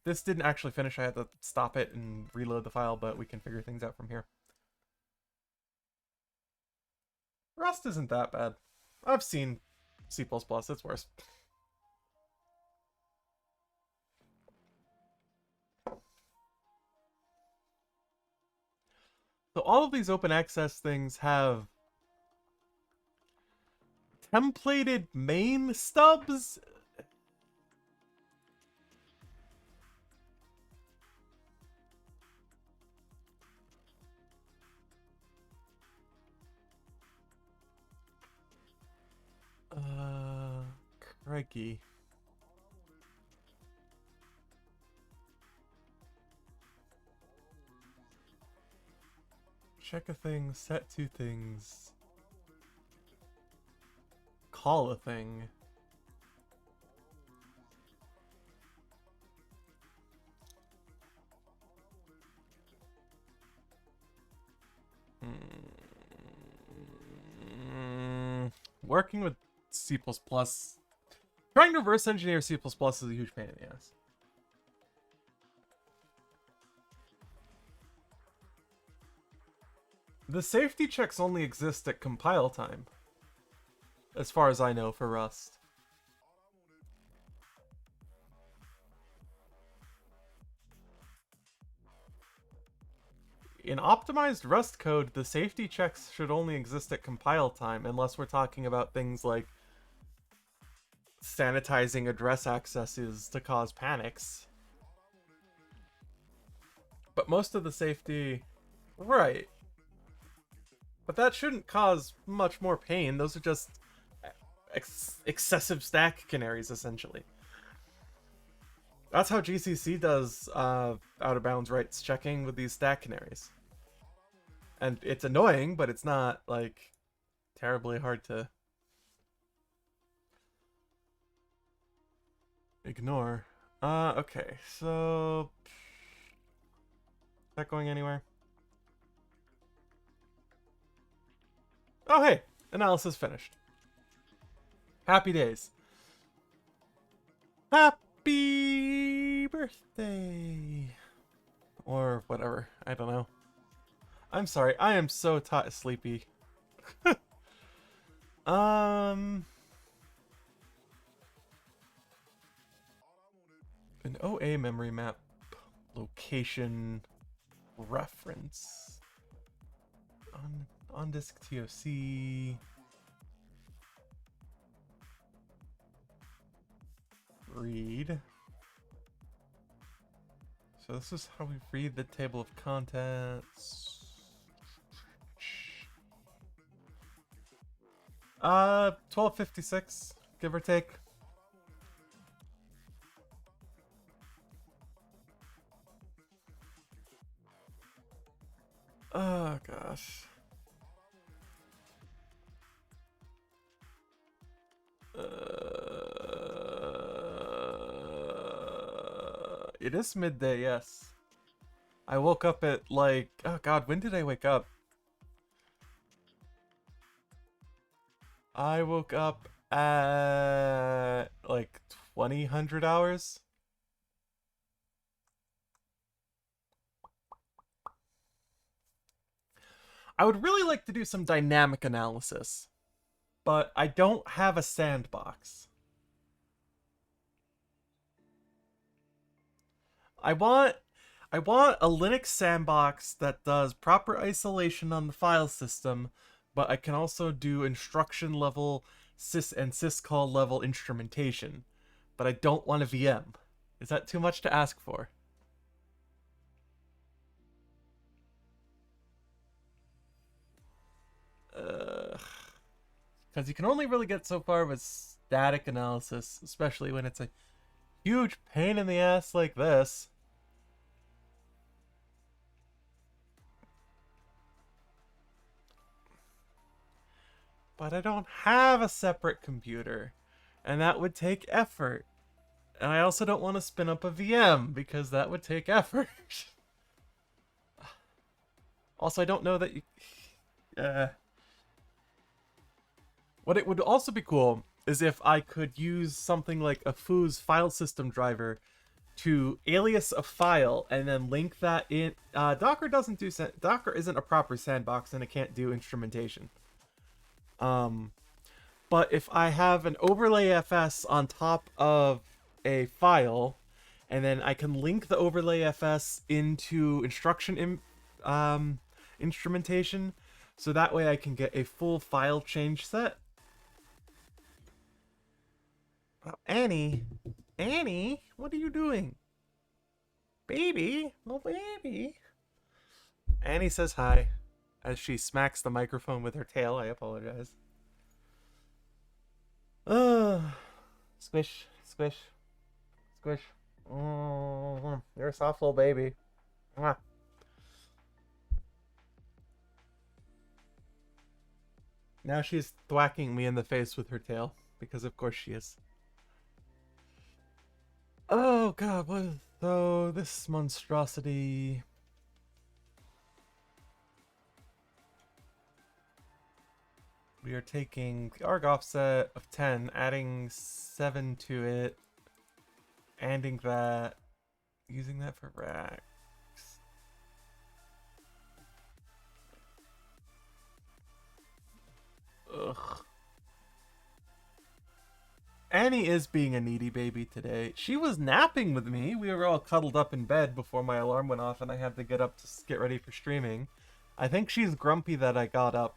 This didn't actually finish. I had to stop it and reload the file, but we can figure things out from here. Rust isn't that bad. I've seen C++, it's worse. So all of these open access things have templated main stubs. Crikey. Check a thing, set two things. Call a thing. Working with C++, trying to reverse engineer C++ is a huge pain in the ass. The safety checks only exist at compile time, as far as I know, for Rust. In optimized Rust code, the safety checks should only exist at compile time, unless we're talking about things like sanitizing address accesses to cause panics. But most of the safety... Right. But that shouldn't cause much more pain. Those are just excessive stack canaries, essentially. That's how GCC does out-of-bounds rights checking with these stack canaries. And it's annoying, but it's not, like, terribly hard to ignore. Okay, so... Is that going anywhere? Oh, hey! Analysis finished. Happy days. Happy birthday! Or whatever. I don't know. I'm sorry. I am so sleepy. An OA memory map location reference on disk TOC. Read. So this is how we read the table of contents. 1256, give or take. Oh gosh. It is midday, yes. I woke up at like, oh god, when did I wake up? I woke up at like 2000 hours. I would really like to do some dynamic analysis, but I don't have a sandbox. I want a Linux sandbox that does proper isolation on the file system, but I can also do instruction level sys and syscall level instrumentation. But I don't want a VM. Is that too much to ask for? Because you can only really get so far with static analysis, especially when it's a huge pain in the ass like this. But I don't have a separate computer, and that would take effort. And I also don't want to spin up a VM, because that would take effort. Also, I don't know that you... What it would also be cool is if I could use something like a foo's file system driver to alias a file and then link that in. Docker doesn't do Docker isn't a proper sandbox and it can't do instrumentation. But if I have an overlay FS on top of a file, and then I can link the overlay FS into instrumentation, so that way I can get a full file change set. Oh, Annie, what are you doing? Baby, oh baby. Annie says hi as she smacks the microphone with her tail. I apologize. Squish, squish, squish. You're a soft little baby. Mwah. Now she's thwacking me in the face with her tail, because of course she is. Oh god, what is... So, this monstrosity... We are taking the arg offset of 10, adding 7 to it, anding that, using that for racks. Ugh. Annie is being a needy baby today. She was napping with me. We were all cuddled up in bed before my alarm went off and I had to get up to get ready for streaming. I think she's grumpy that I got up.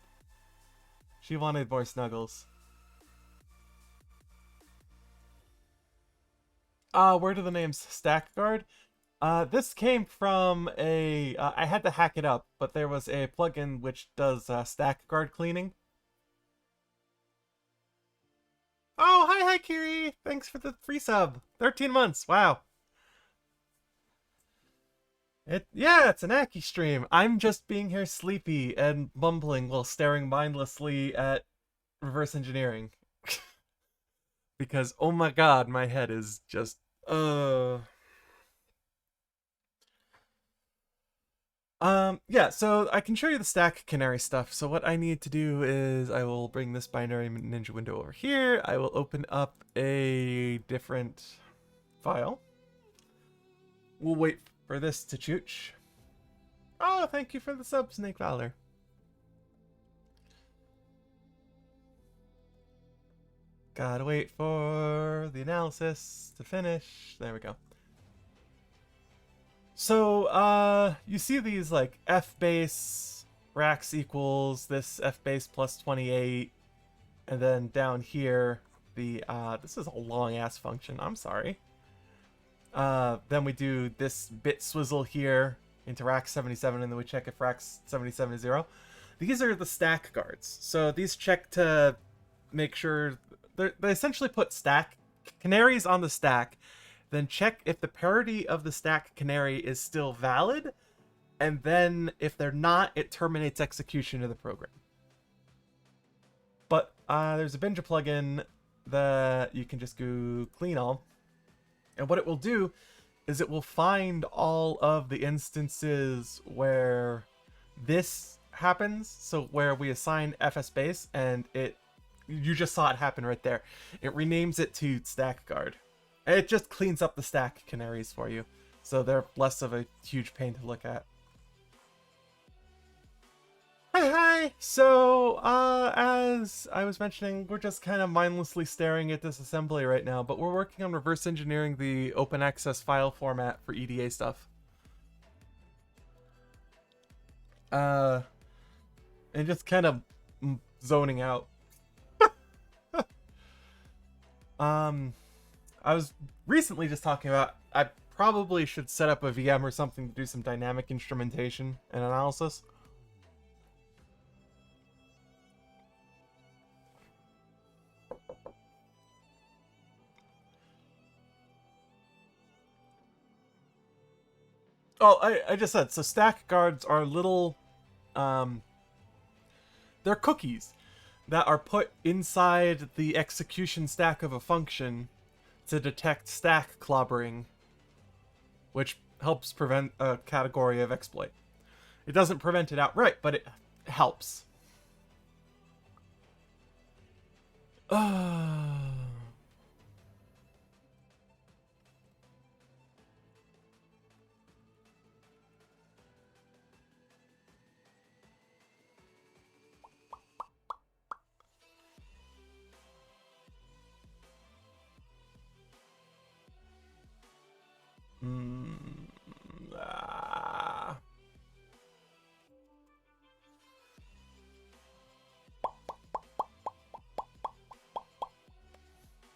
She wanted more snuggles. Where do the names stack guard? This came from a... I had to hack it up, but there was a plugin which does stack guard cleaning. Oh, hi, Kiri! Thanks for the free sub. 13 months, wow. Yeah, it's an Aki stream. I'm just being here sleepy and mumbling while staring mindlessly at reverse engineering. Because, oh my god, my head is just... Yeah, so I can show you the stack canary stuff. So what I need to do is I will bring this binary ninja window over here. I will open up a different file. We'll wait for this to chooch. Oh, thank you for the sub, Snake Valor. Gotta wait for the analysis to finish. There we go. So, you see these, like, fbase racks equals this fbase plus 28, and then down here, the, this is a long-ass function, I'm sorry. Then we do this bit swizzle here into rack 77, and then we check if rack 77 is 0. These are the stack guards. So these check to make sure... They essentially put stack canaries on the stack, then check if the parity of the stack canary is still valid, and then if they're not, it terminates execution of the program. But there's a Binja plugin that you can just go clean all, and what it will do is it will find all of the instances where this happens, so where we assign fs base, and you just saw it happen right there. It renames it to stack guard. It just cleans up the stack canaries for you, so they're less of a huge pain to look at. Hi, Okay, so as I was mentioning, we're just kind of mindlessly staring at this assembly right now, but we're working on reverse engineering the open access file format for EDA stuff. And just kind of zoning out. I was recently just talking about I probably should set up a VM or something to do some dynamic instrumentation and analysis. Oh, I just said, so stack guards are little, they're cookies that are put inside the execution stack of a function to detect stack clobbering, which helps prevent a category of exploit. It doesn't prevent it outright, but it helps.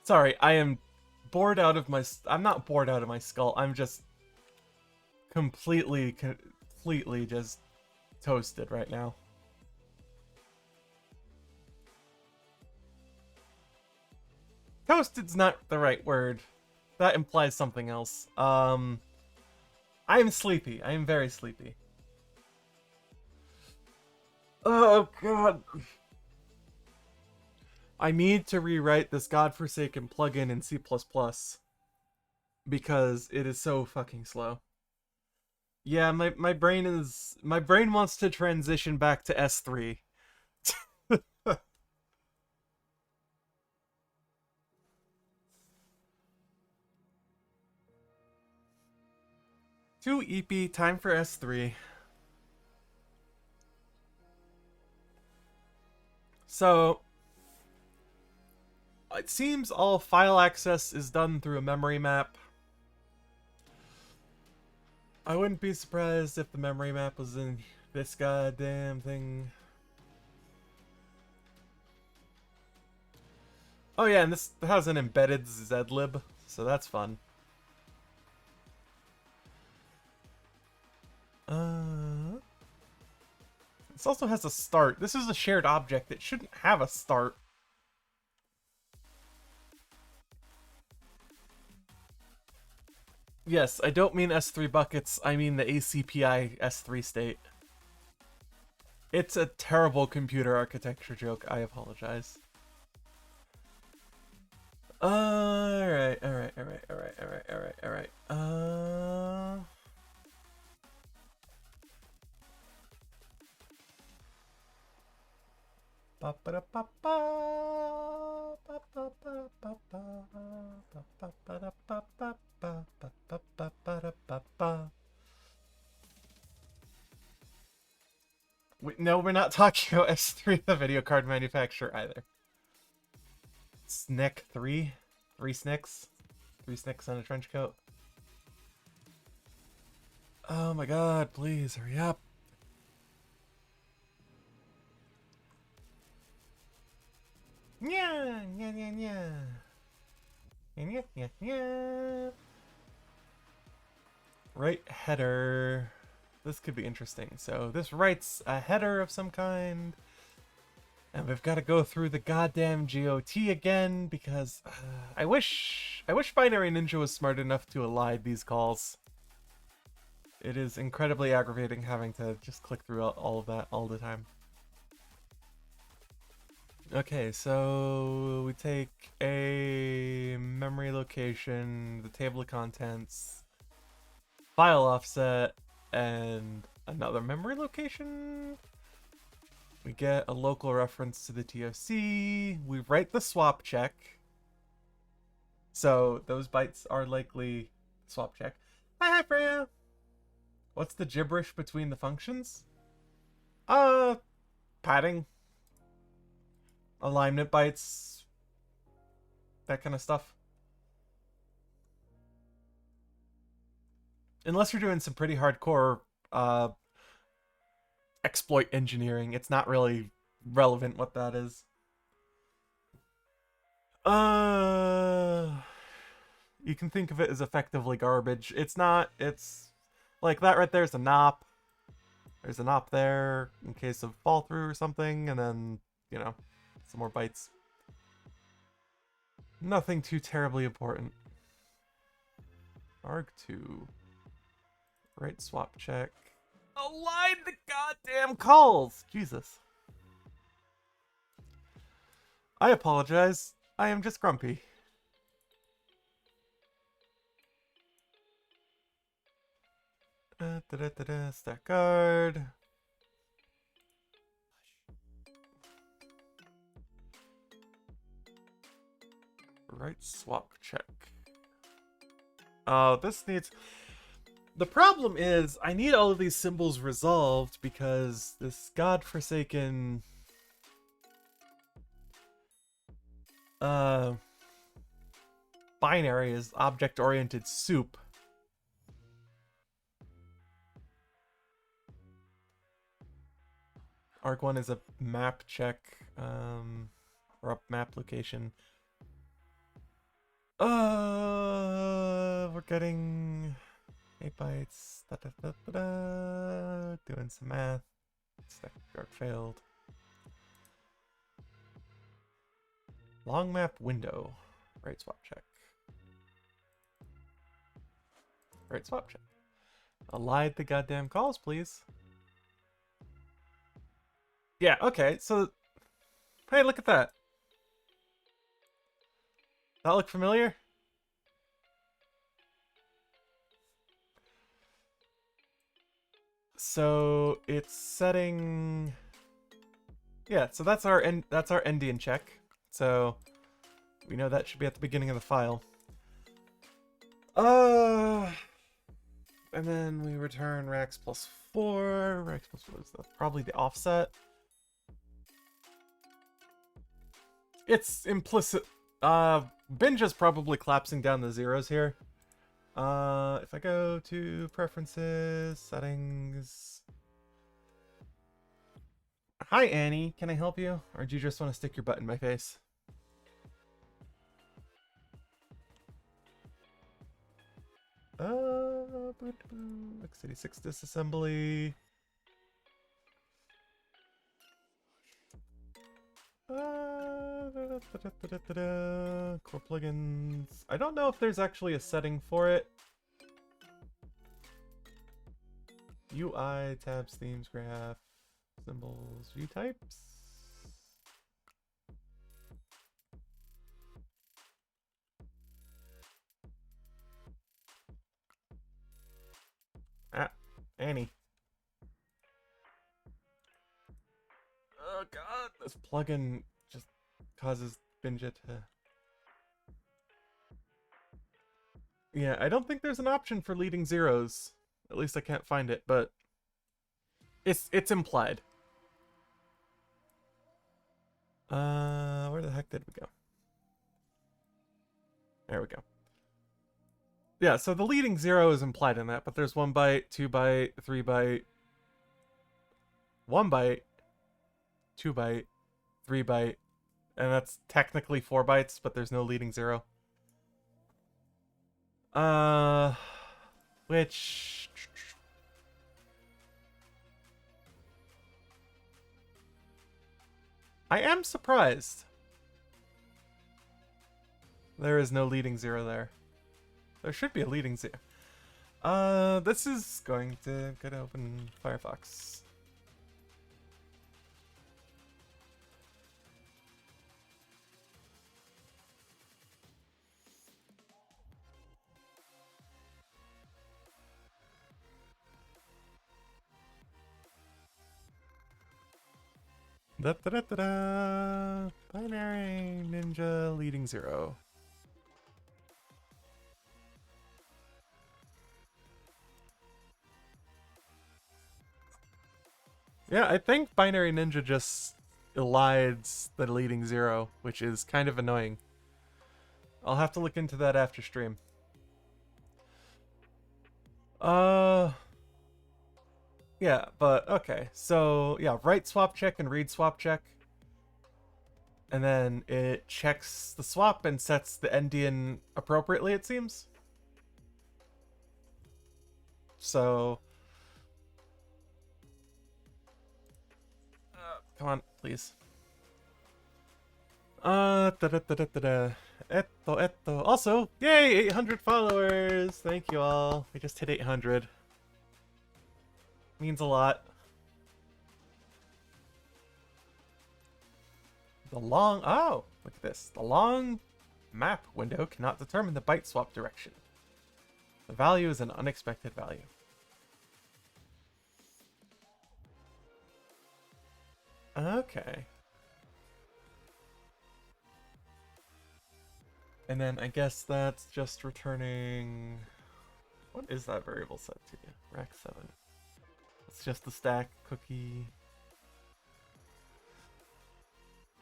Sorry, I am bored out of my... I'm not bored out of my skull. I'm just completely just toasted right now. Toasted's not the right word. That implies something else. I am sleepy. I am very sleepy. Oh, God. I need to rewrite this godforsaken plugin in C++ because it is so fucking slow. Yeah, my brain wants to transition back to S3. Two EP, time for S3. So it seems all file access is done through a memory map. I wouldn't be surprised if the memory map was in this goddamn thing. Oh yeah, and this has an embedded zlib, so that's fun. This also has a start. This is a shared object. It shouldn't have a start. Yes, I don't mean S3 buckets, I mean the ACPI S3 state. It's a terrible computer architecture joke, I apologize. Alright. No, we're not talking about S3, the video card manufacturer, either. Snick 3? 3 snicks? 3 snicks on a trench coat? Oh my god, please, hurry up. Yeah. Right header. This could be interesting. So this writes a header of some kind. And we've got to go through the goddamn GOT again because I wish Binary Ninja was smart enough to elide these calls. It is incredibly aggravating having to just click through all of that all the time. Okay, so we take a memory location, the table of contents, file offset, and another memory location. We get a local reference to the TOC. We write the swap check. So those bytes are likely swap check. Hi, Freya. What's the gibberish between the functions? padding, alignment bytes, that kind of stuff. Unless you're doing some pretty hardcore exploit engineering, it's not really relevant what that is. You can think of it as effectively garbage. It's not. It's like that right there's a NOP. There's a NOP there in case of fall through or something, and then, you know, some more bytes. Nothing too terribly important. arg2. Right swap check. Align the goddamn calls! Jesus. I apologize. I am just grumpy. Stack guard. Right swap check. Oh, this needs... The problem is, I need all of these symbols resolved because this godforsaken... binary is object-oriented soup. arg1 is a map check, or a map location. We're getting 8 bytes. Doing some math. Stack guard failed. Long map window. Right swap check. Right swap check. Allied the goddamn calls, please. Yeah, okay, so... Hey, look at that. That look familiar? So it's setting... Yeah, so that's our endian check. So we know that should be at the beginning of the file. And then we return Rax plus 4. Rax plus 4 is probably the offset. It's implicit. Binge is probably collapsing down the zeros here. If I go to preferences, settings. Hi, Annie. Can I help you? Or do you just want to stick your butt in my face? x86 disassembly. Core plugins. I don't know if there's actually a setting for it. UI, tabs, themes, graph, symbols, view types. Ah, Annie. Oh god, this plugin just causes Binge to... Yeah, I don't think there's an option for leading zeros. At least I can't find it, but it's implied. Where the heck did we go? There we go. Yeah, so the leading zero is implied in that, but there's 1 byte, 2 byte, 3 byte, 1 byte, 2 byte, 3 byte, and that's technically 4 bytes, but there's no leading zero. Which... I am surprised. There is no leading zero there. There should be a leading zero. This is going to open Firefox. Da-da-da-da-da! Binary Ninja leading zero. Yeah, I think Binary Ninja just elides the leading 0, which is kind of annoying. I'll have to look into that after stream. Yeah, but okay. So, yeah, write swap check and read swap check. And then it checks the swap and sets the endian appropriately, it seems. So, come on, please. Da-da-da-da-da-da. Etto. Also, yay, 800 followers. Thank you all. We just hit 800. Means a lot. Oh, look at this. The long map window cannot determine the byte swap direction. The value is an unexpected value. Okay. And then I guess that's just returning... What is that variable set to? Rack 7. It's just the stack cookie.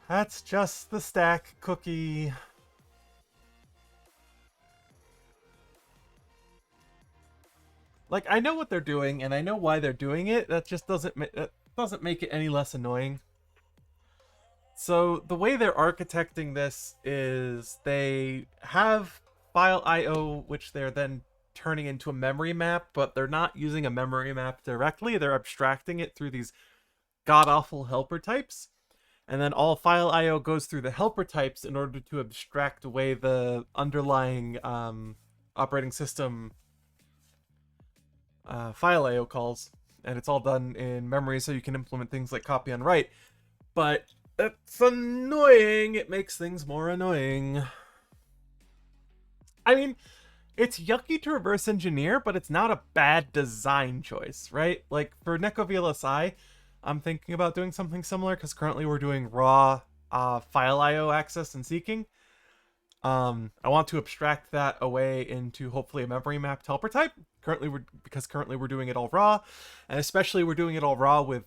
That's just the stack cookie. Like, I know what they're doing, and I know why they're doing it. That just doesn't make it any less annoying. So the way they're architecting this is they have file IO, which they're then turning into a memory map, but they're not using a memory map directly. They're abstracting it through these god-awful helper types. And then all file IO goes through the helper types in order to abstract away the underlying operating system file IO calls. And it's all done in memory, so you can implement things like copy and write. But it's annoying. It makes things more annoying. I mean, it's yucky to reverse engineer, but it's not a bad design choice, right? Like, for Neko VLSI, I'm thinking about doing something similar, because currently we're doing raw file IO access and seeking. I want to abstract that away into hopefully a memory mapped helper type. Currently we're doing it all raw, and especially we're doing it all raw with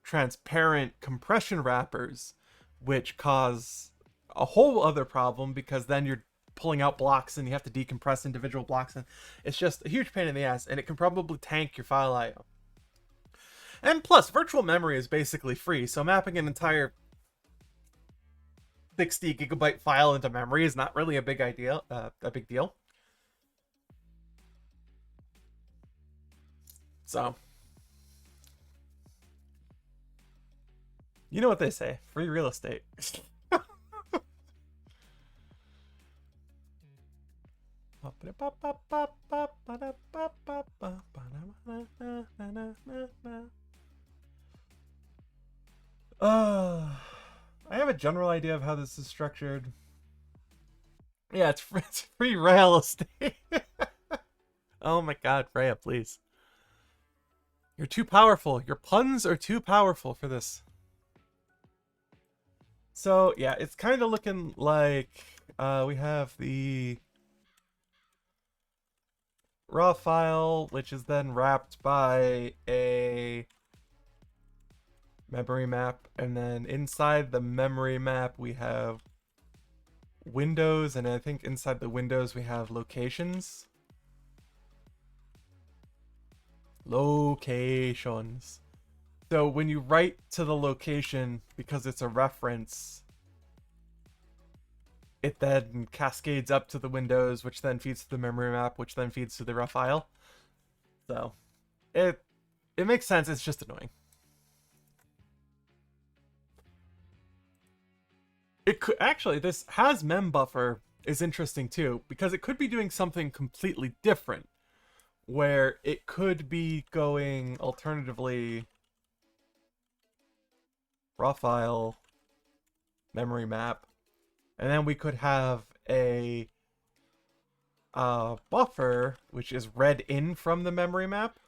transparent compression wrappers, which cause a whole other problem, because then you're pulling out blocks and you have to decompress individual blocks, and it's just a huge pain in the ass, and it can probably tank your file IO. And plus, virtual memory is basically free, so mapping an entire 60 gigabyte file into memory is not really a big deal. So, you know what they say, free real estate. I have a general idea of how this is structured. Yeah, it's free real estate. Oh my god, Freya, please. You're too powerful. Your puns are too powerful for this. So, yeah, it's kind of looking like we have the raw file, which is then wrapped by a memory map, and then inside the memory map we have windows, and I think inside the windows we have locations. So when you write to the location, because it's a reference, it then cascades up to the windows, which then feeds to the memory map, which then feeds to the raw file. So it makes sense. It's just annoying. It could actually, this has mem buffer is interesting too, because it could be doing something completely different, where it could be going alternatively raw file, memory map, and then we could have a buffer which is read in from the memory map,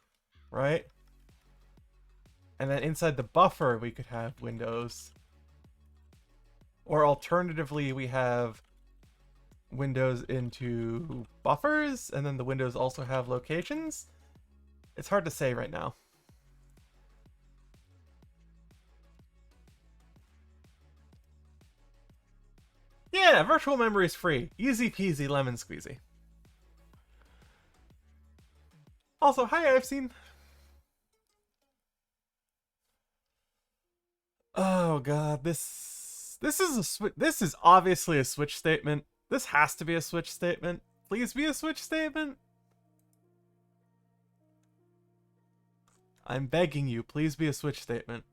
right? And then inside the buffer we could have windows. Or alternatively, we have windows into buffers, and then the windows also have locations. It's hard to say right now. Yeah, virtual memory is free. Easy peasy lemon squeezy. Also, hi, I've seen. Oh god, this is a switch. This is obviously a switch statement. This has to be a switch statement. Please be a switch statement. I'm begging you, please be a switch statement.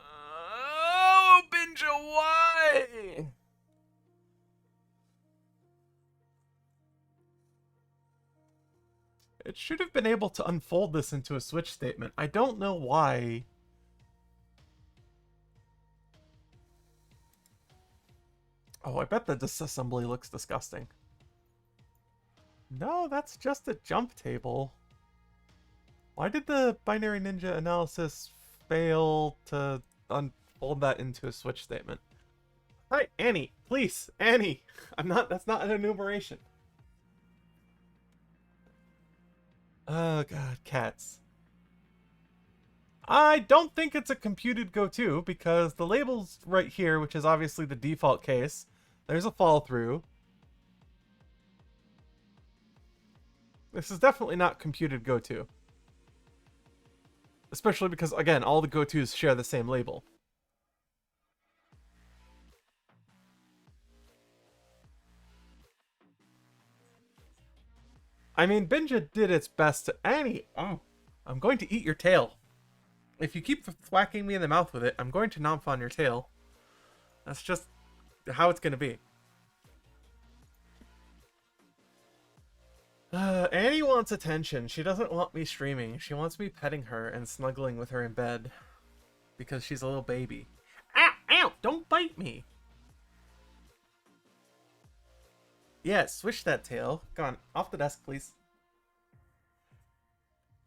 Oh, Binja, why? It should have been able to unfold this into a switch statement. I don't know why. Oh, I bet the disassembly looks disgusting. No, that's just a jump table. Why did the binary ninja analysis fail to unfold that into a switch statement? Hi, Annie, please, Annie. That's not an enumeration. Oh god, cats. I don't think it's a computed go-to because the label's right here, which is obviously the default case. There's a fall through. This is definitely not computed go-to. Especially because, again, all the go-tos share the same label. I mean, Binja did its best to... Annie! Oh, I'm going to eat your tail. If you keep thwacking me in the mouth with it, I'm going to nomp on your tail. That's just how it's going to be. Annie wants attention. She doesn't want me streaming. She wants me petting her and snuggling with her in bed. Because she's a little baby. Ow! Ow! Don't bite me! Yeah, switch that tail. Come on, off the desk, please.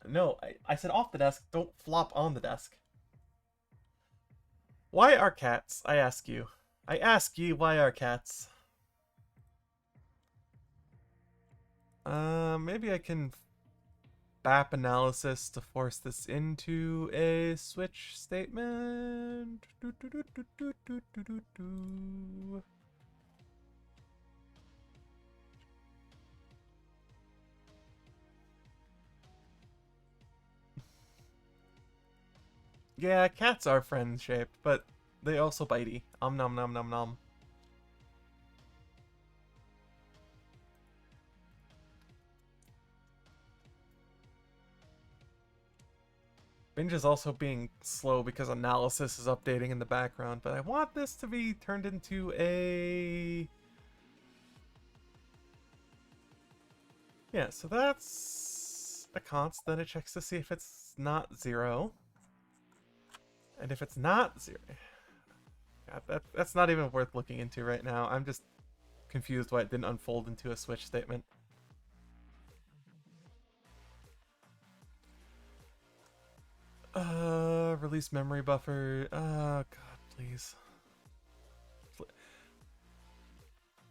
No, I said off the desk. Don't flop on the desk. Why are cats? I ask you. I ask you, why are cats? Maybe I can BAP analysis to force this into a switch statement. Yeah, cats are friend-shaped, but they also bitey. Om nom nom nom nom. Binge is also being slow because analysis is updating in the background, but I want this to be turned into a... Yeah, so that's a const, then it checks to see if it's not 0. And if it's not 0... God, that's not even worth looking into right now. I'm just confused why it didn't unfold into a switch statement. Release memory buffer. Oh, God, please.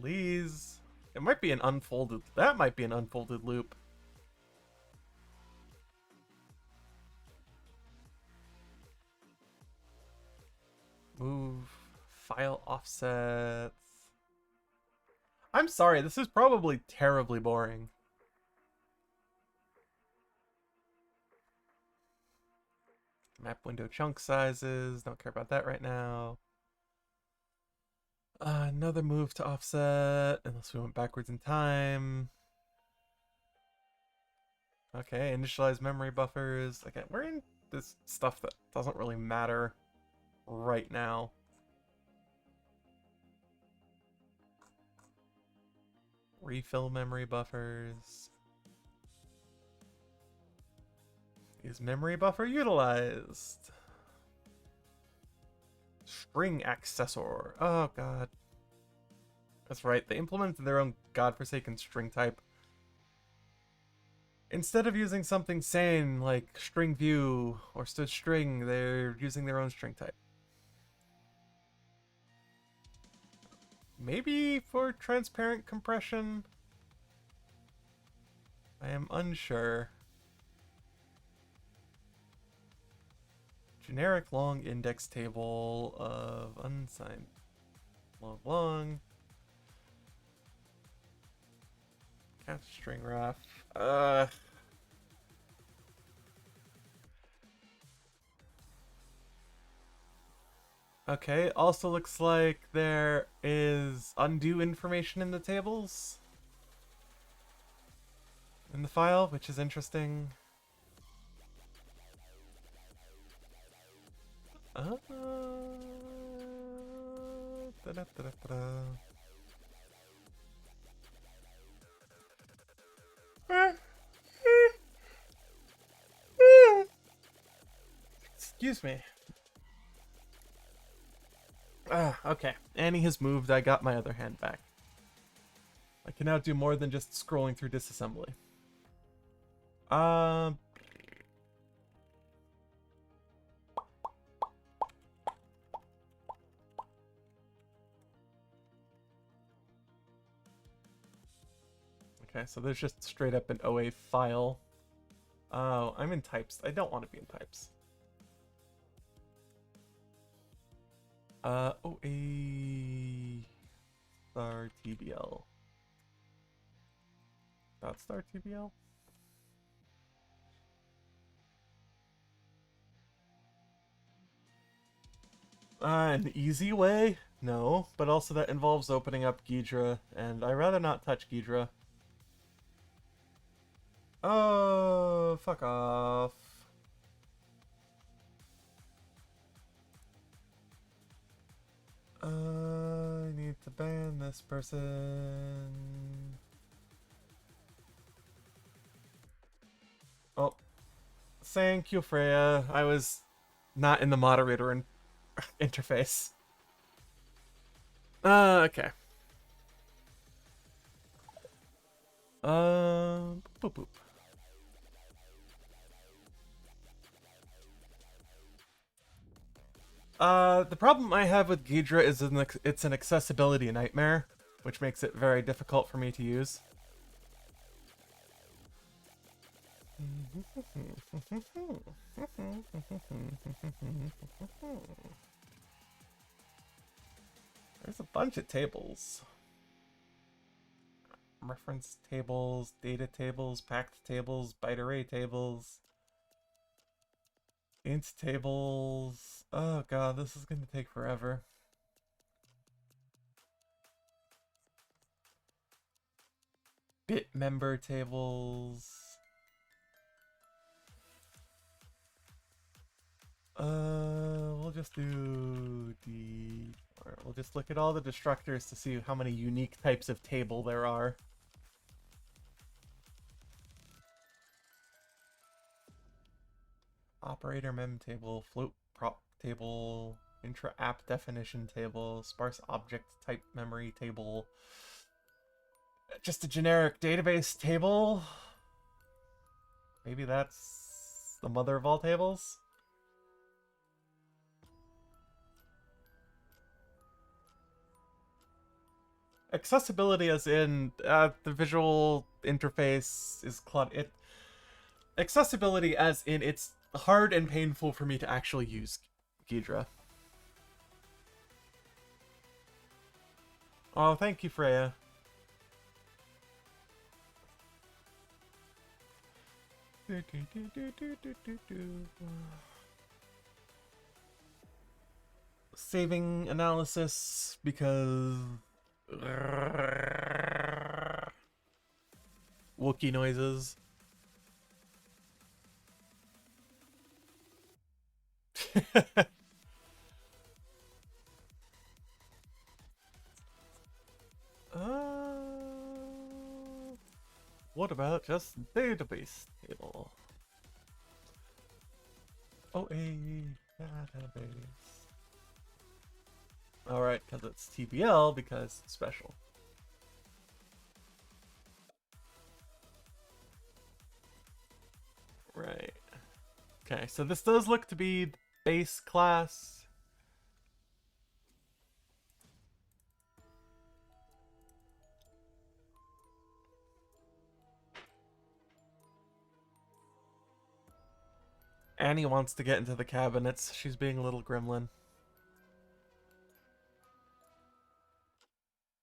Please. It might be an unfolded... That might be an unfolded loop. Move. File offsets. I'm sorry, this is probably terribly boring. Map window chunk sizes. Don't care about that right now. Another move to offset, unless we went backwards in time. Okay, initialize memory buffers. Again, we're in this stuff that doesn't really matter right now. Refill memory buffers. Is memory buffer utilized? String accessor. Oh god. That's right, they implemented their own godforsaken string type. Instead of using something sane like string view or string, they're using their own string type. Maybe for transparent compression? I am unsure. Generic long index table of unsigned long. Cat string ref. Okay, also looks like there is undue information in the tables in the file, which is interesting. Da-da-da-da-da. Excuse me. Okay. Annie has moved. I got my other hand back. I can now do more than just scrolling through disassembly. Okay, so there's just straight up an OA file. Oh, I'm in types. I don't want to be in types. OA star TBL. Dot star TBL? An easy way? No, but also that involves opening up Ghidra, and I'd rather not touch Ghidra. Oh, fuck off. I need to ban this person. Oh, thank you, Freya. I was not in the moderator interface. Okay. Boop boop. The problem I have with Ghidra is it's an accessibility nightmare, which makes it very difficult for me to use. There's a bunch of tables. Reference tables, data tables, packed tables, byte array tables, int tables. Oh god, this is gonna take forever. Bit member tables. We'll just do we'll just look at all the destructors to see how many unique types of table there are. Operator mem table, float prop table, intra app definition table, sparse object type memory table. Just a generic database table. Maybe that's the mother of all tables? Accessibility as in the visual interface is cluttered. Accessibility as in it's hard and painful for me to actually use Ghidra. Oh, thank you, Freya. Saving analysis because Wookiee noises. What about just database table? Oh, a database. Alright, because it's TBL, because it's special. Right. Okay, so this does look to be base class. Annie wants to get into the cabinets. She's being a little gremlin.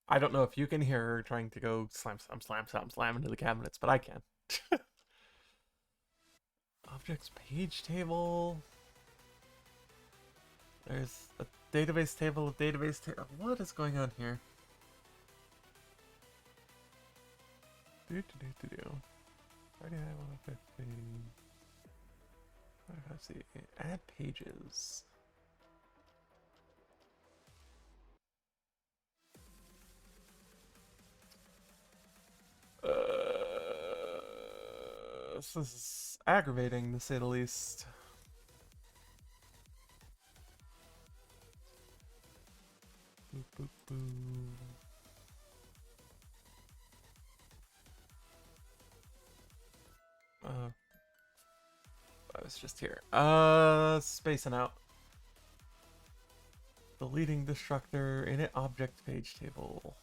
I don't know if you can hear her trying to go slam, slam, slam, slam, slam into the cabinets, but I can. Objects page table. There's a database table, a database table. What is going on here? Let's see. Add pages. This is aggravating, to say the least. Boop, boop, boop. I was just here. Spacing out. Deleting destructor, init object page table.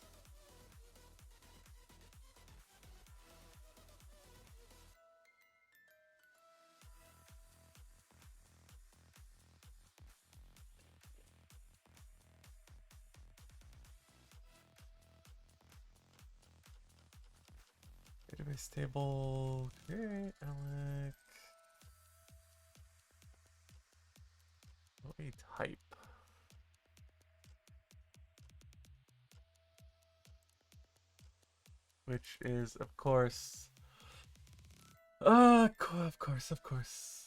Database table, create, Alec. What we type? Which is, of course, of course.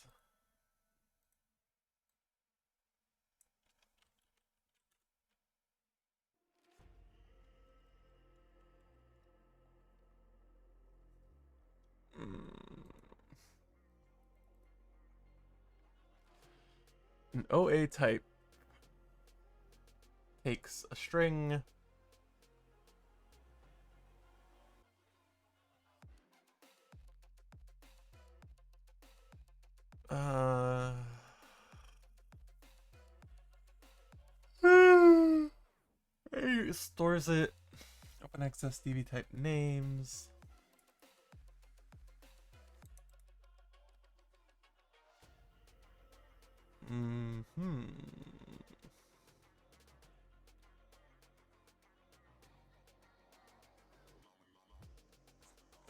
An OA type takes a string, it stores it, open access DB type names.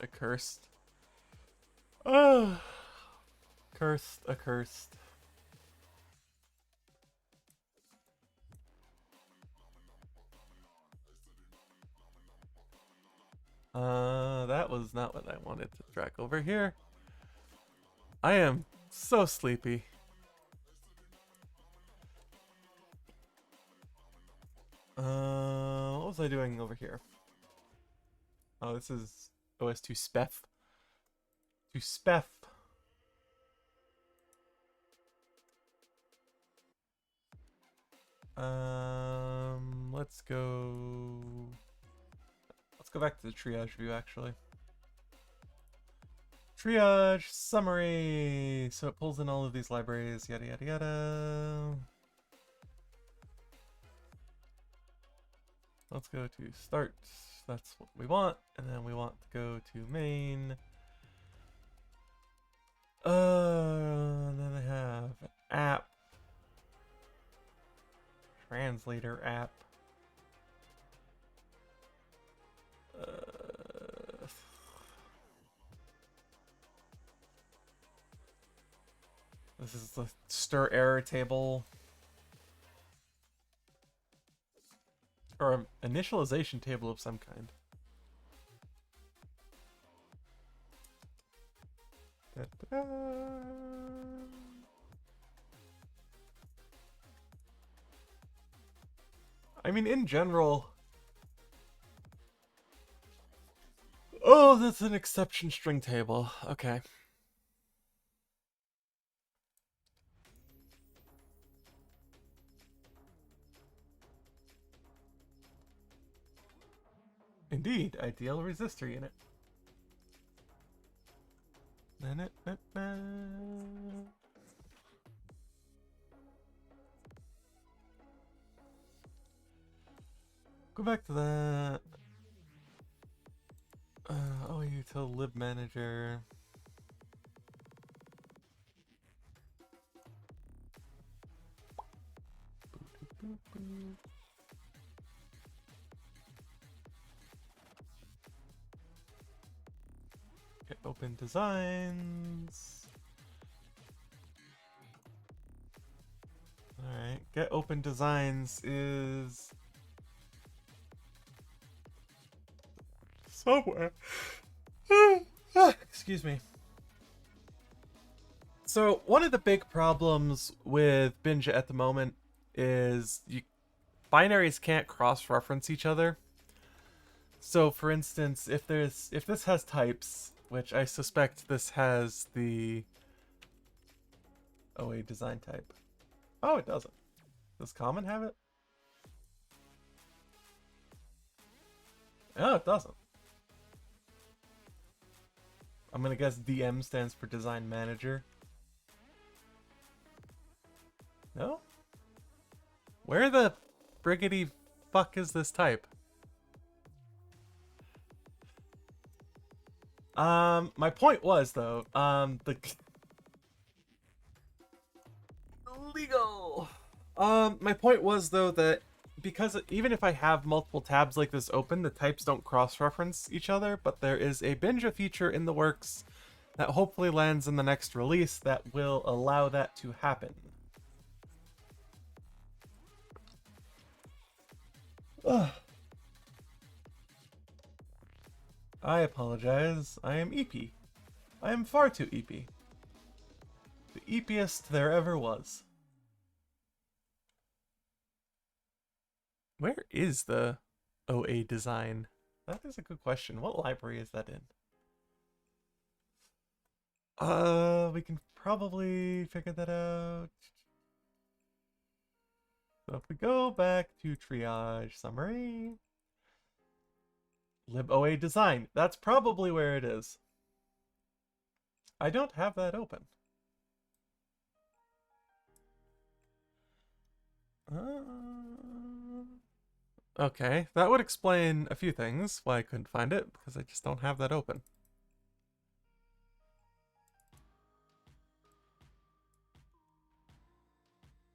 Accursed. Accursed. That was not what I wanted to drag over here. I am so sleepy. What was I doing over here? Oh, this is OS2 spef. To spef. Let's go back to the triage view, actually. Triage summary. So it pulls in all of these libraries, yada yada yada. Let's go to start. That's what we want, and then we want to go to main. And then I have app, translator app. This is the stir error table. Or an initialization table of some kind. Da-da-da. I mean, in general... Oh, that's an exception string table. Okay. Indeed, ideal resistor unit. Go back to that. OU util lib manager. Get open designs. Alright, get open designs is somewhere. Excuse me. So one of the big problems with Binge at the moment is binaries can't cross-reference each other. So for instance, if this has types, which I suspect this has the OA design type. Oh, it doesn't. Does common have it? Oh, it doesn't. I'm gonna guess DM stands for design manager. No? Where the friggity fuck is this type? My point was though, the legal. My point was though that because even if I have multiple tabs like this open, the types don't cross-reference each other, but there is a binge feature in the works that hopefully lands in the next release that will allow that to happen. Ugh. I apologize. I am EP. I am far too EP. The epiest there ever was. Where is the OA design? That is a good question. What library is that in? We can probably figure that out. So if we go back to triage summary, liboa design, that's probably where it is. I don't have that open. Okay, that would explain a few things why I couldn't find it, because I just don't have that open.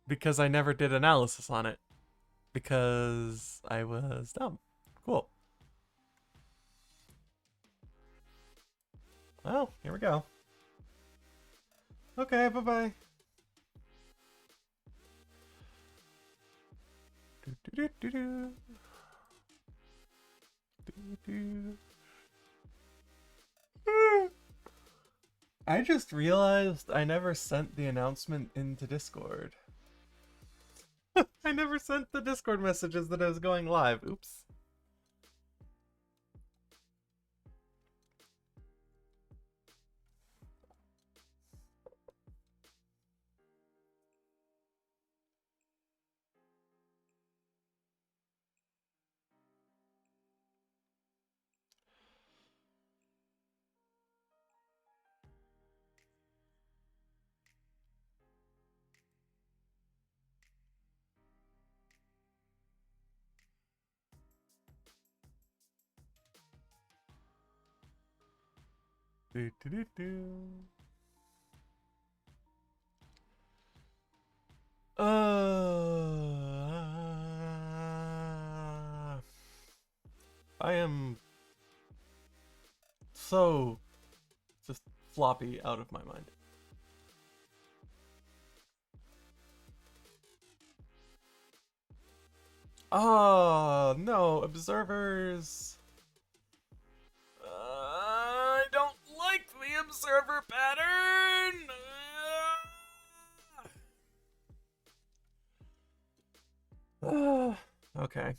Because I never did analysis on it. Because I was dumb. Cool. Well, here we go. Okay, bye-bye. I just realized I never sent the announcement into Discord. I never sent the Discord messages that I was going live. Oops. Do, do, do, do. I am so just floppy out of my mind. Oh, no, observers. I don't like the observer pattern. Okay.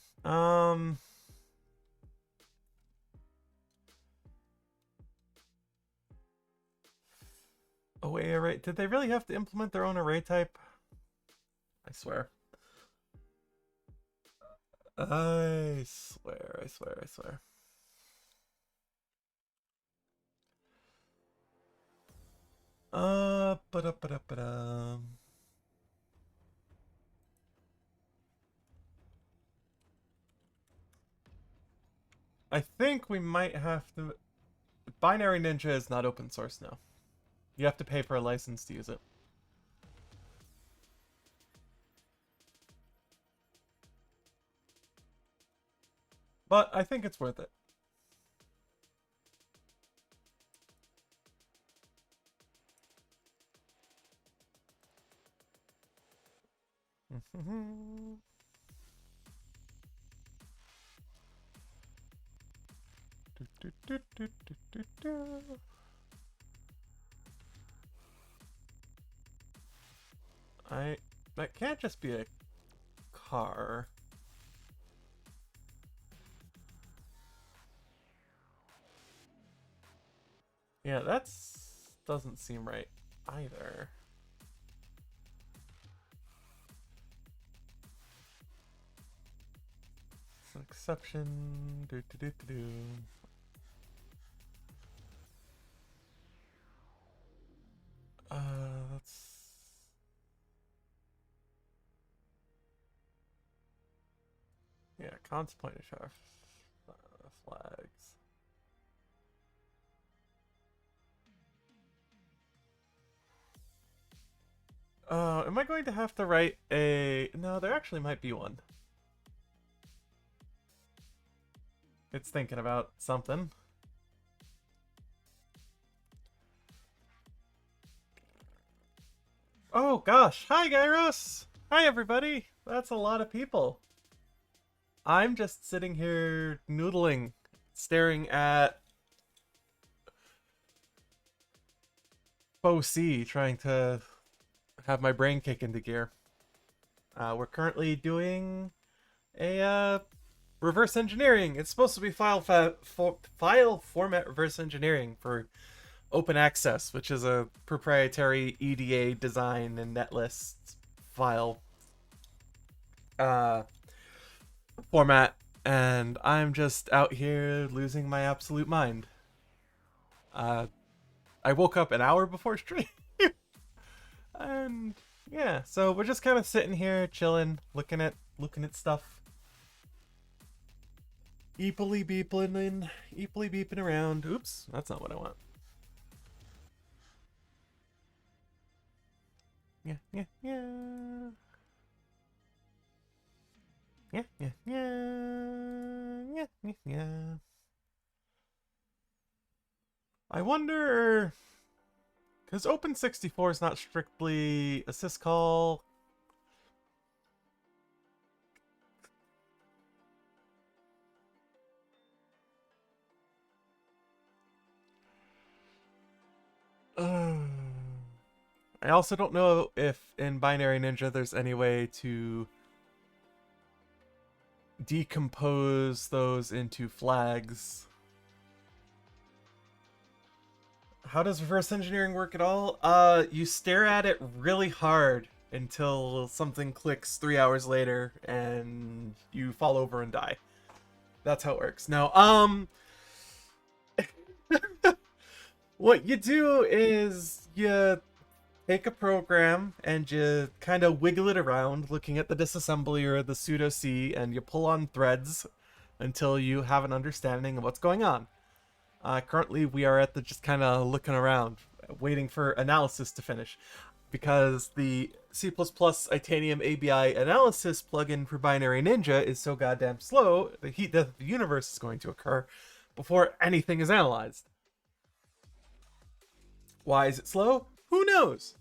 OA array. Did they really have to implement their own array type? I swear. I swear, I swear, I swear. Ba-da-ba-da-ba-da. I think we might have to... Binary Ninja is not open source now. You have to pay for a license to use it. but I think it's worth it. That can't just be a car. Yeah, doesn't seem right either. It's an exception. That's yeah, contemplate sheriff flags. Am I going to have to write a... No, there actually might be one. It's thinking about something. Oh gosh, hi Gyros! Hi everybody! That's a lot of people. I'm just sitting here noodling, staring at C, trying to have my brain kick into gear. We're currently doing a reverse engineering. It's supposed to be file format reverse engineering for open access, which is a proprietary EDA design and netlist file format, and I'm just out here losing my absolute mind. I woke up an hour before stream. And yeah, so we're just kind of sitting here chilling, looking at stuff. Eepily beeping around. Oops, that's not what I want. Yeah. I wonder, because Open64 is not strictly a syscall. I also don't know if in Binary Ninja there's any way to decompose those into flags. How does reverse engineering work at all? You stare at it really hard until something clicks 3 hours later and you fall over and die. That's how it works. Now, what you do is you take a program and you kind of wiggle it around, looking at the disassembly or the pseudo C, and you pull on threads until you have an understanding of what's going on. Currently, we are at the just kind of looking around, waiting for analysis to finish, because the C++ Itanium ABI analysis plugin for Binary Ninja is so goddamn slow, the heat death of the universe is going to occur before anything is analyzed. Why is it slow? Who knows?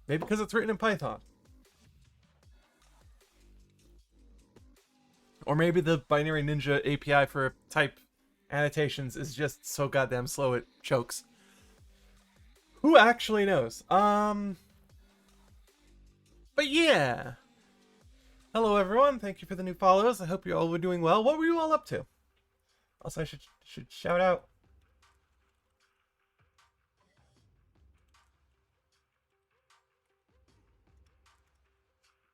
Maybe because it's written in Python. Or maybe the Binary Ninja API for type annotations is just so goddamn slow it chokes. Who actually knows? But yeah. Hello everyone, thank you for the new follows. I hope you all were doing well. What were you all up to? Also, I should shout out.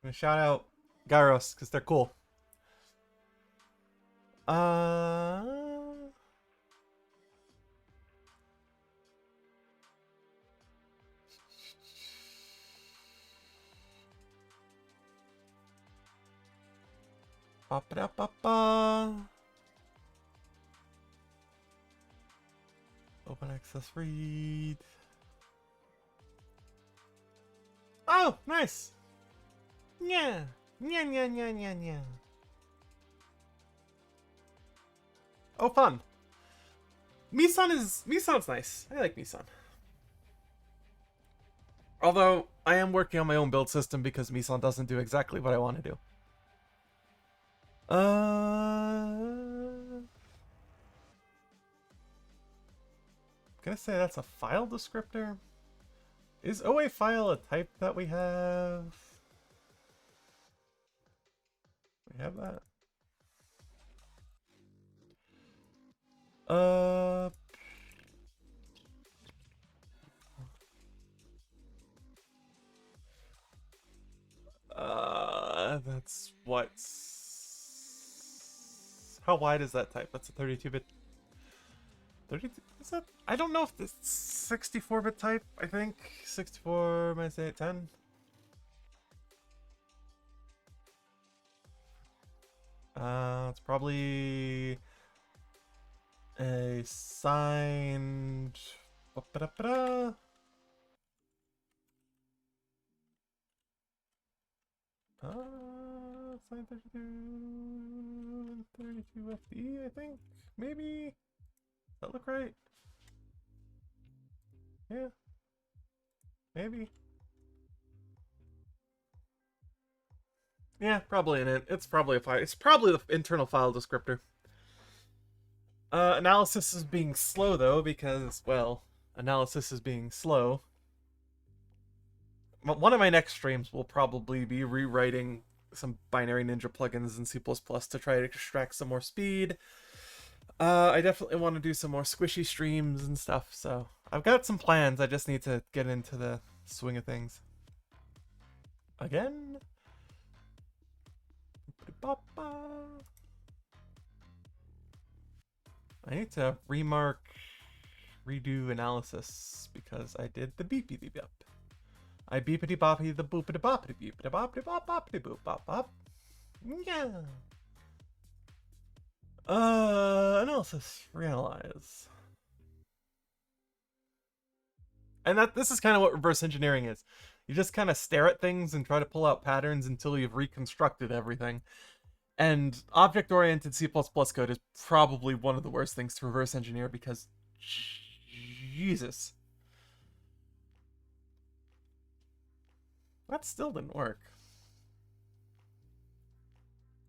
I'm gonna shout out Gyros, because they're cool. Open access read. Oh, nice. Yeah. Yeah. Oh, fun. Misan's nice. I like Misan. Although I am working on my own build system because Misan doesn't do exactly what I want to do. Gonna say that's a file descriptor. Is OA file a type that we have? We have that. That's what's... How wide is that type? That's a 32-bit... 32... Is that... I don't know if this 64-bit type, I think. 64 minus 8, 10. It's probably... a signed... Ba-ba-da-ba-da. Signed 32 FD, I think? Maybe? Does that look right? Yeah. Maybe. Yeah, probably in it. It's probably a file. It's probably the internal file descriptor. Analysis is being slow though, because, well, analysis is being slow. One of my next streams will probably be rewriting some binary ninja plugins in C++ to try to extract some more speed. I definitely want to do some more squishy streams and stuff, so I've got some plans. I just need to get into the swing of things. Again? I need to redo analysis because I did the beepity bop. I beepity boppity the boopity boppity beepity boppity bop boppity boop bop bop. Yeah. Analysis, reanalyze. And this is kind of what reverse engineering is. You just kind of stare at things and try to pull out patterns until you've reconstructed everything. And object-oriented C++ code is probably one of the worst things to reverse engineer because, Jesus. That still didn't work.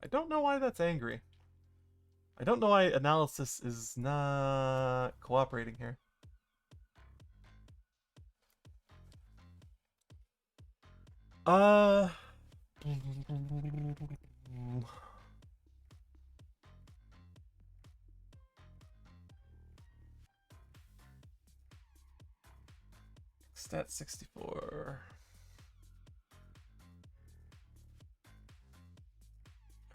I don't know why that's angry. I don't know why analysis is not cooperating here. Stat 64.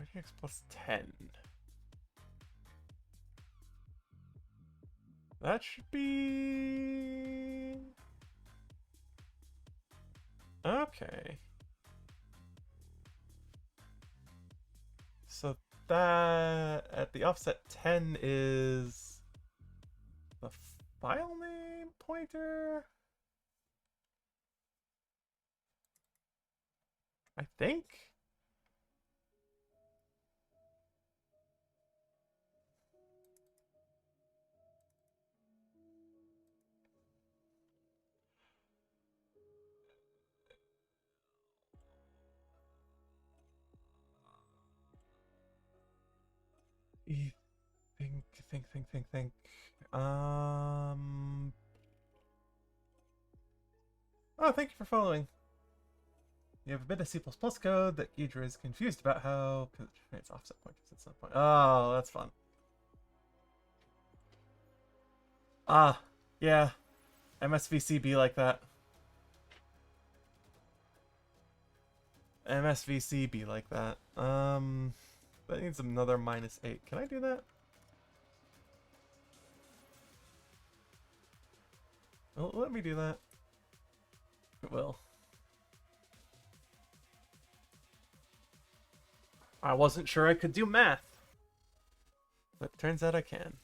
RTX plus 10. That should be... Okay. So that at the offset 10 is the file name pointer? I think? Think. Oh, thank you for following. You have a bit of C++ code that Ghidra is confused about how... It's offset pointers at some point. Oh, that's fun. Yeah. MSVC be like that. MSVC be like that. That needs another -8. Can I do that? Well, let me do that. It will. I wasn't sure I could do math. But turns out I can.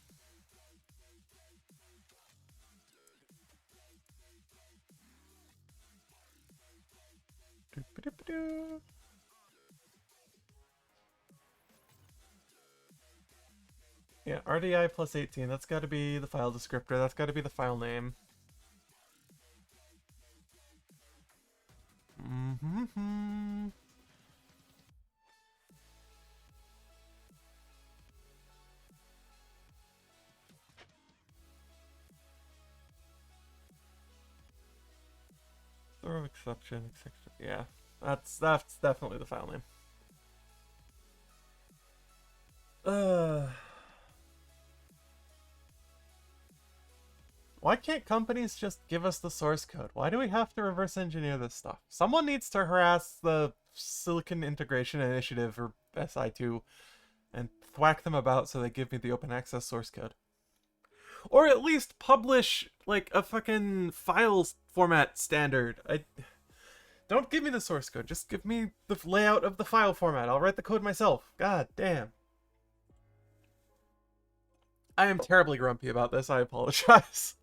Yeah, RDI plus 18. That's got to be the file descriptor. That's got to be the file name. Mm-hmm. Throw exception, etc. Yeah, that's definitely the file name. Why can't companies just give us the source code? Why do we have to reverse engineer this stuff? Someone needs to harass the Silicon Integration Initiative, or SI2, and thwack them about so they give me the open access source code. Or at least publish, like, a fucking file format standard. Don't give me the source code, just give me the layout of the file format. I'll write the code myself. God damn. I am terribly grumpy about this, I apologize.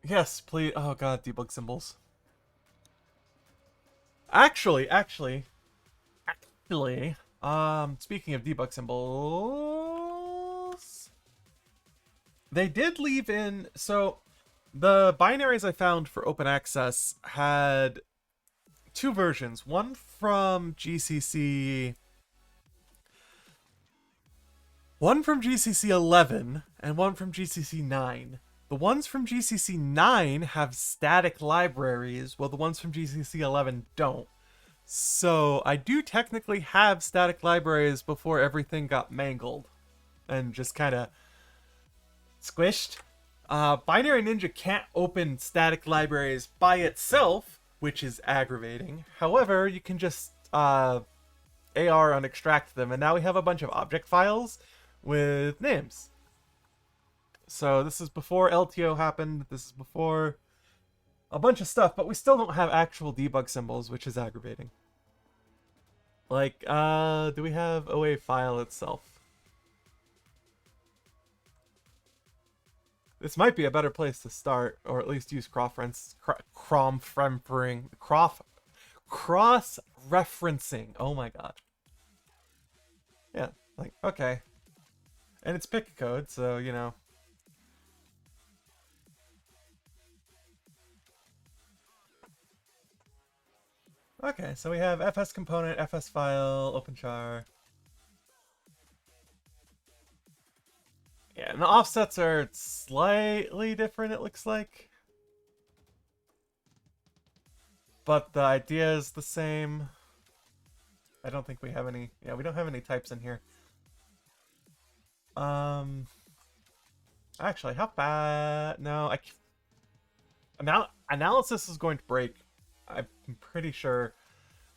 Yes, please. Oh god, debug symbols. Actually, speaking of debug symbols, they did leave in, so the binaries I found for open access had two versions, one from GCC 11 and one from GCC 9. The ones from GCC 9 have static libraries, while the ones from GCC 11 don't. So I do technically have static libraries before everything got mangled and just kind of squished. Binary Ninja can't open static libraries by itself, which is aggravating. However, you can just AR unextract them, and now we have a bunch of object files with names. So this is before LTO happened, this is before a bunch of stuff, but we still don't have actual debug symbols, which is aggravating. Like, do we have OA file itself? This might be a better place to start, or at least use cross-referencing. Oh my god. Yeah, like, okay. And it's pick a code, so, you know. Okay, so we have fs component, fs file, openchar. Yeah, and the offsets are slightly different, it looks like. But the idea is the same. I don't think we have any... Yeah, we don't have any types in here. Actually, how bad... No, analysis is going to break. I'm pretty sure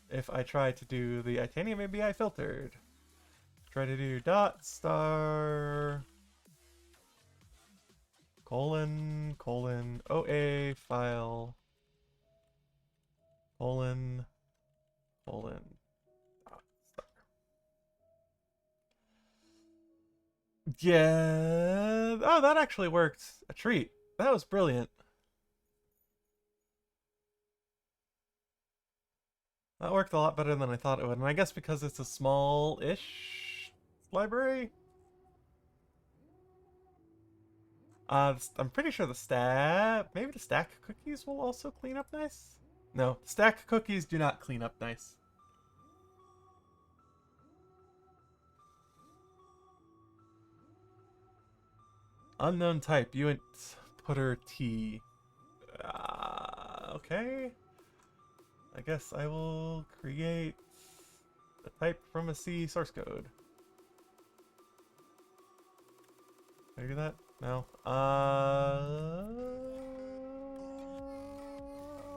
if I try to do the Itanium ABI filtered. Try to do dot star... colon OA file colon dot star. Yeah. Oh, that actually worked. A treat. That was brilliant. That worked a lot better than I thought it would, and I guess because it's a small-ish library. I'm pretty sure maybe the stack cookies will also clean up nice? No, stack cookies do not clean up nice. Unknown type, uint putter T. Okay. I guess I will create a type from a C source code. Can I do that? No.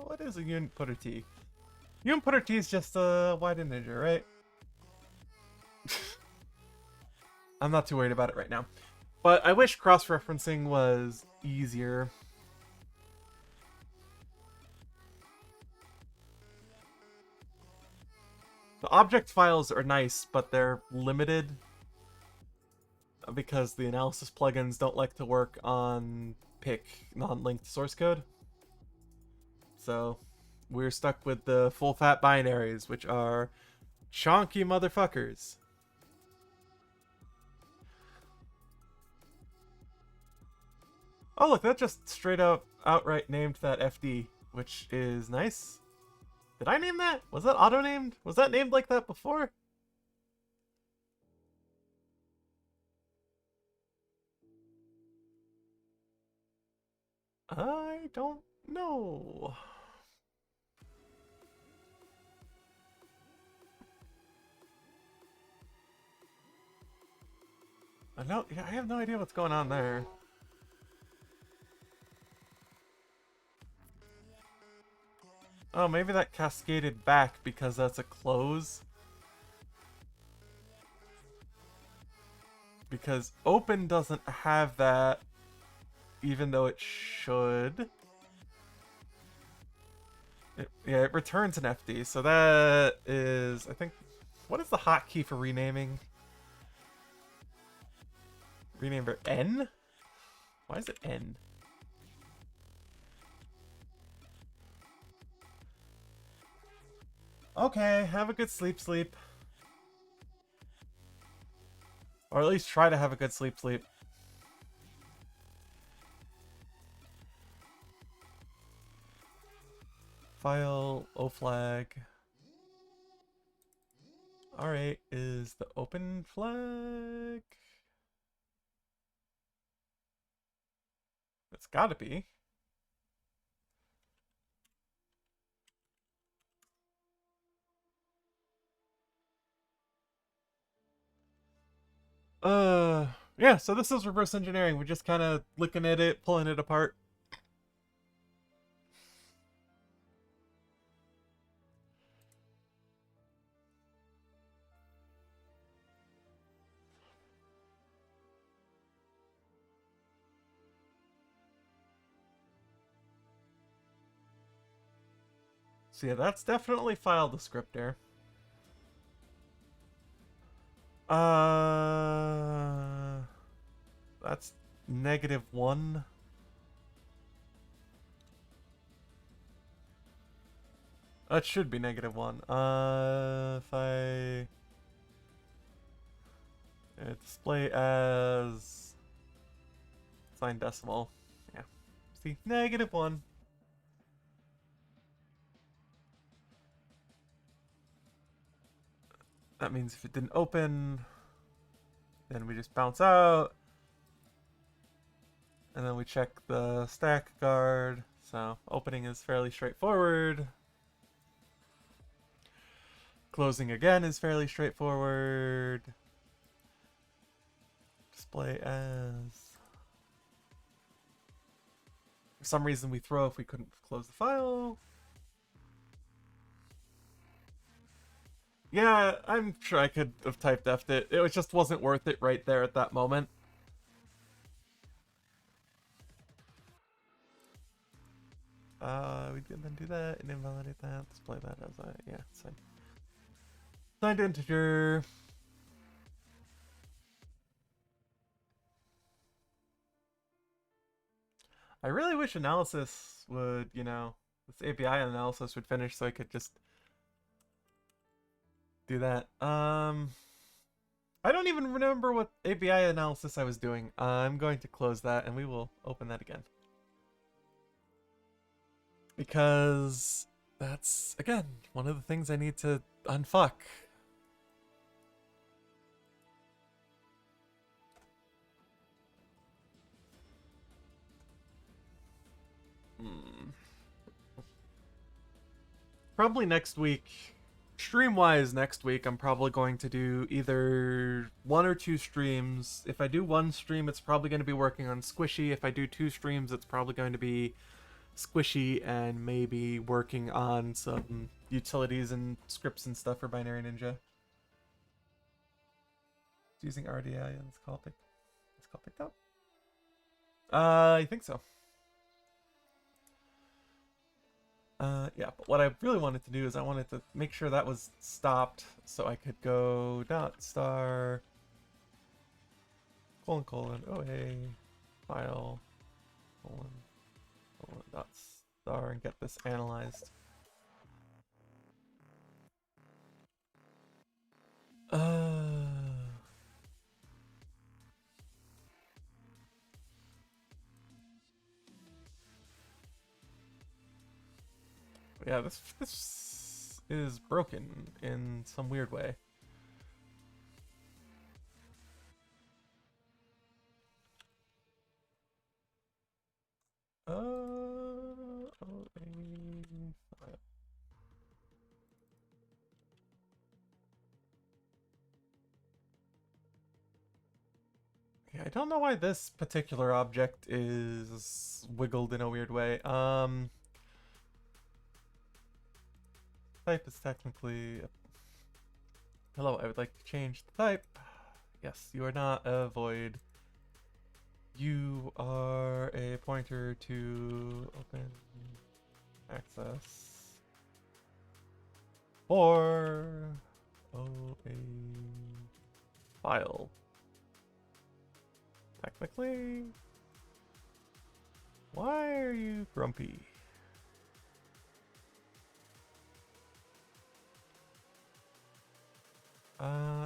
What is a uint putter T? Uint putter T is just a wide integer, right? I'm not too worried about it right now. But I wish cross-referencing was easier. The object files are nice, but they're limited because the analysis plugins don't like to work on PIC non-linked source code. So we're stuck with the full fat binaries, which are chonky motherfuckers. Oh look, that just straight up outright named that FD, which is nice. Did I name that? Was that auto-named? Was that named like that before? I don't know. I have no idea what's going on there. Oh, maybe that cascaded back because that's a close. Because open doesn't have that, even though it should. Yeah, it returns an FD, so that is, I think, what is the hotkey for renaming? Rename for N? Why is it N? Okay, have a good sleep. Or at least try to have a good sleep. File, oflag. R8 is the open flag. It's gotta be. Yeah, so this is reverse engineering. We're just kind of looking at it, pulling it apart. So yeah, that's definitely file descriptor. That's -1. That should be -1. If I display as sign decimal, yeah. See, -1. That means if it didn't open, then we just bounce out. And then we check the stack guard. So opening is fairly straightforward. Closing again is fairly straightforward. Display as. For some reason we throw if we couldn't close the file. Yeah, I'm sure I could have typed F'd it. It just wasn't worth it right there at that moment. We can then do that and invalidate that. Display that as a, yeah, signed integer. I really wish analysis would, you know, this API analysis would finish so I could just do that. I don't even remember what API analysis I was doing. I'm going to close that and we will open that again. Because that's, again, one of the things I need to unfuck. Probably next week. Stream-wise, next week, I'm probably going to do either 1 or 2 streams. If I do 1 stream, it's probably going to be working on Squishy. If I do 2 streams, it's probably going to be Squishy and maybe working on some utilities and scripts and stuff for Binary Ninja. It's using RDI and it's call picked up? I think so. Yeah, but what I really wanted to do is I wanted to make sure that was stopped so I could go dot star colon OA file colon dot star and get this analyzed. Yeah, this is broken in some weird way. Yeah, I don't know why this particular object is wiggled in a weird way. Type is technically... Hello, I would like to change the type. Yes, you are not a void. You are a pointer to open access for a file. Technically, why are you grumpy?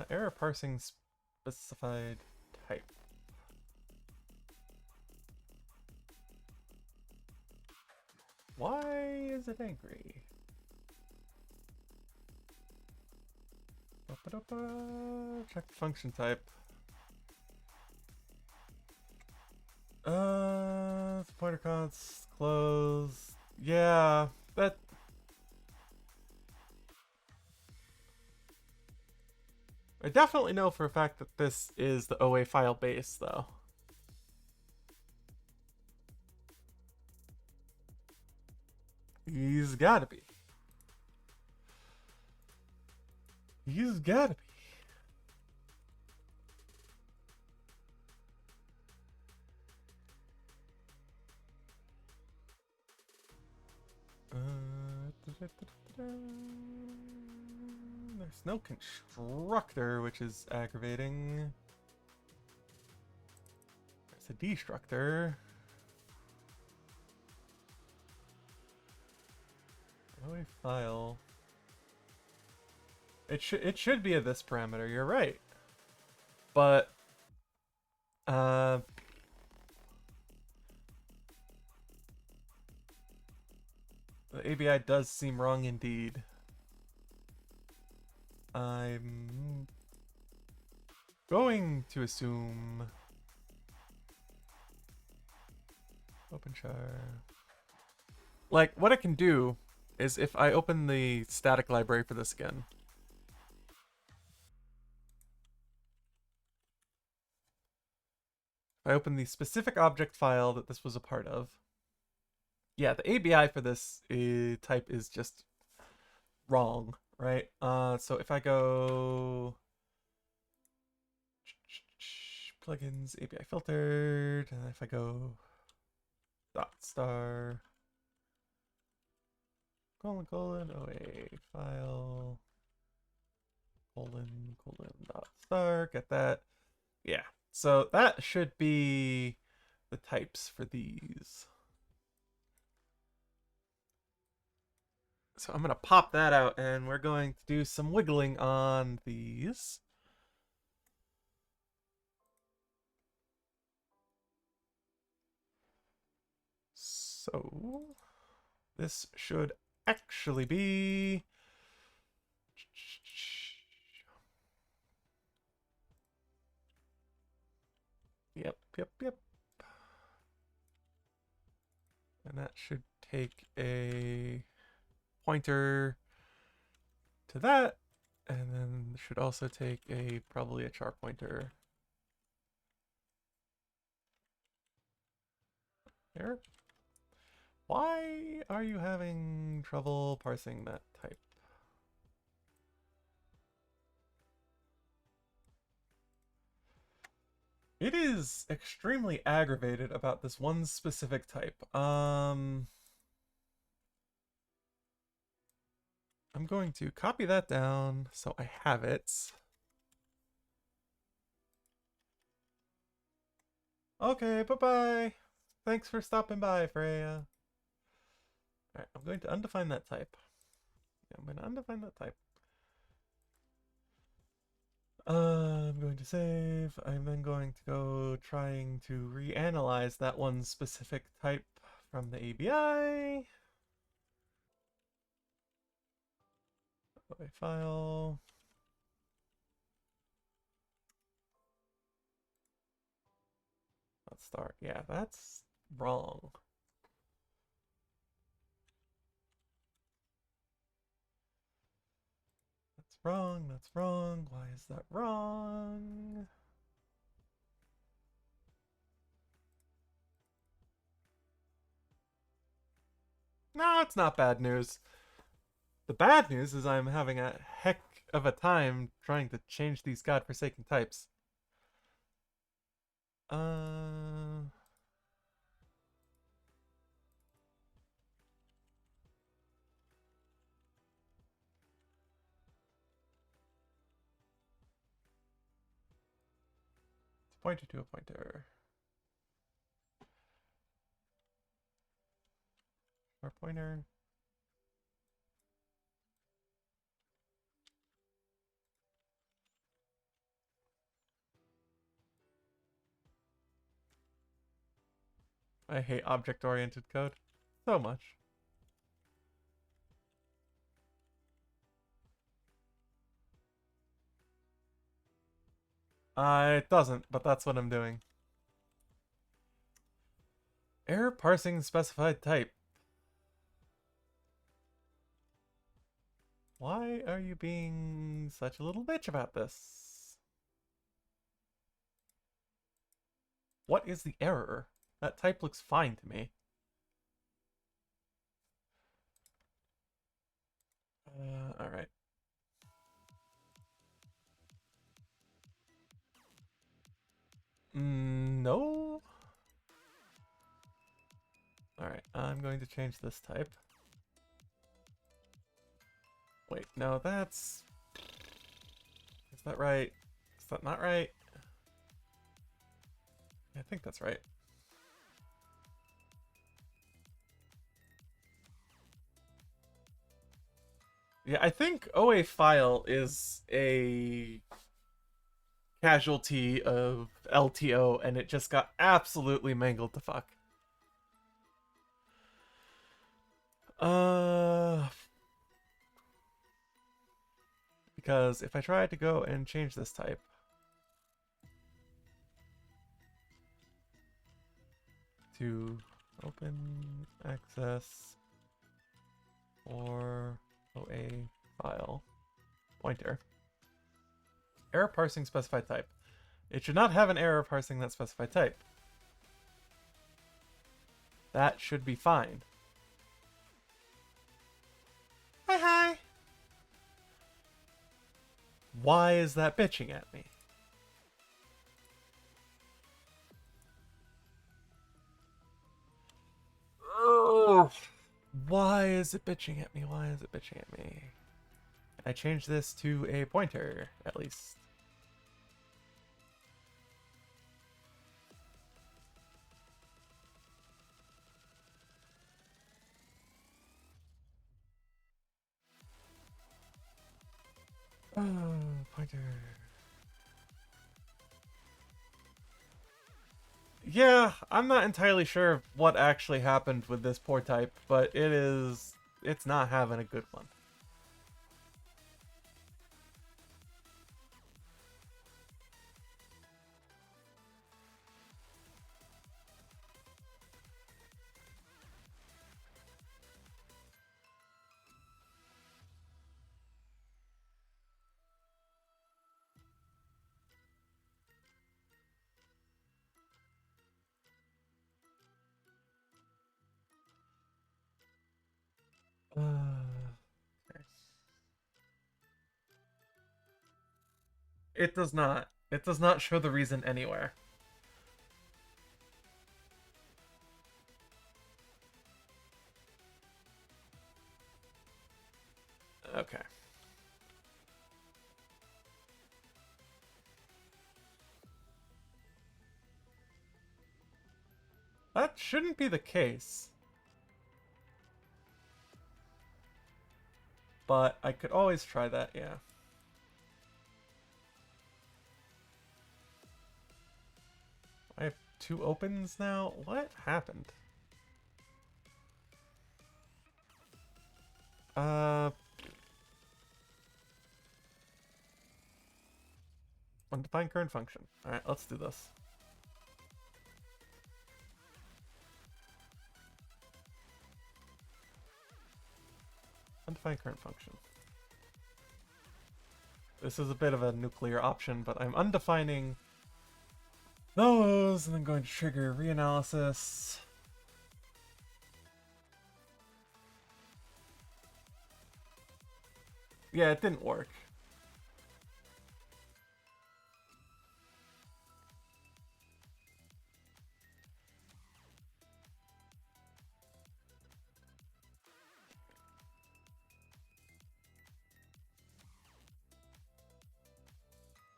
Error parsing specified type. Why is it angry? Check the function type. Pointer const close. Yeah, that. I definitely know for a fact that this is the OA file base, though. He's gotta be. He's gotta be. There's no constructor, which is aggravating. There's a destructor. OA file. It should be a this parameter. You're right, but the ABI does seem wrong indeed. I'm going to assume OpenChar. Like, what I can do is if I open the static library for this again. If I open the specific object file that this was a part of. Yeah, the ABI for this type is just wrong, right? So if I go plugins ABI filtered, and if I go dot star colon OA file colon dot star, get that. Yeah, so that should be the types for these. So I'm going to pop that out and we're going to do some wiggling on these. So this should actually be yep. And that should take a pointer to that, and then should also take probably a char pointer there. Why are you having trouble parsing that type? It is extremely aggravated about this one specific type. I'm going to copy that down so I have it. Okay, bye-bye. Thanks for stopping by, Freya. Alright, I'm going to undefine that type. Yeah, I'm going to undefine that type. I'm going to save. I'm then going to go trying to reanalyze that one specific type from the ABI. File. Let's start. Yeah, that's wrong. That's wrong. That's wrong. Why is that wrong? No, it's not bad news. The bad news is I'm having a heck of a time trying to change these godforsaken types. Uh... It's pointer to a pointer. Or pointer. I hate object-oriented code so much. It doesn't, but that's what I'm doing. Error parsing specified type. Why are you being such a little bitch about this? What is the error? That type looks fine to me. Alright. No? Alright, I'm going to change this type. Wait, no, that's... Is that right? Is that not right? I think that's right. Yeah, I think OA file is a casualty of LTO, and it just got absolutely mangled to fuck. Because if I try to go and change this type, to open access or OA file pointer, error parsing specified type. It should not have an error parsing that specified type. That should be fine. Hi, hi. Why is that bitching at me? Ugh. Why is it bitching at me? Why is it bitching at me? I changed this to a pointer, at least. Oh, pointer. Yeah, I'm not entirely sure what actually happened with this poor type, but it's not having a good one. It does not. It does not show the reason anywhere. Okay. That shouldn't be the case. But I could always try that, yeah. I have 2 opens now? What happened? Undefine current function. Alright, let's do this. Undefine current function. This is a bit of a nuclear option, but I'm undefining those and then going to trigger reanalysis. Yeah, it didn't work.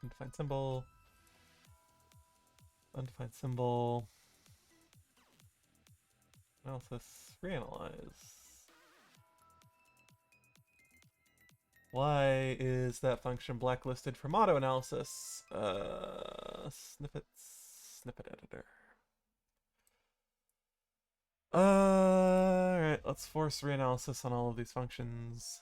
Undefined symbol. Undefined symbol. Analysis. Reanalyze. Why is that function blacklisted from auto-analysis? Snippets. Snippet editor. Alright, let's force reanalysis on all of these functions.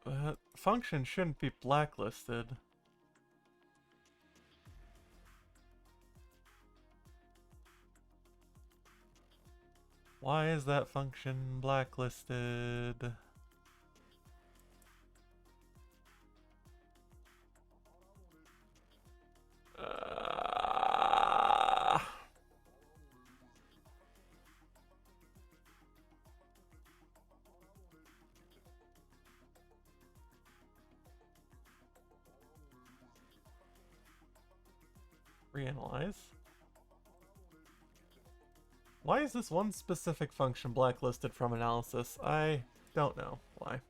That function shouldn't be blacklisted. Why is that function blacklisted? Reanalyze. Why is this one specific function blacklisted from analysis? I don't know why.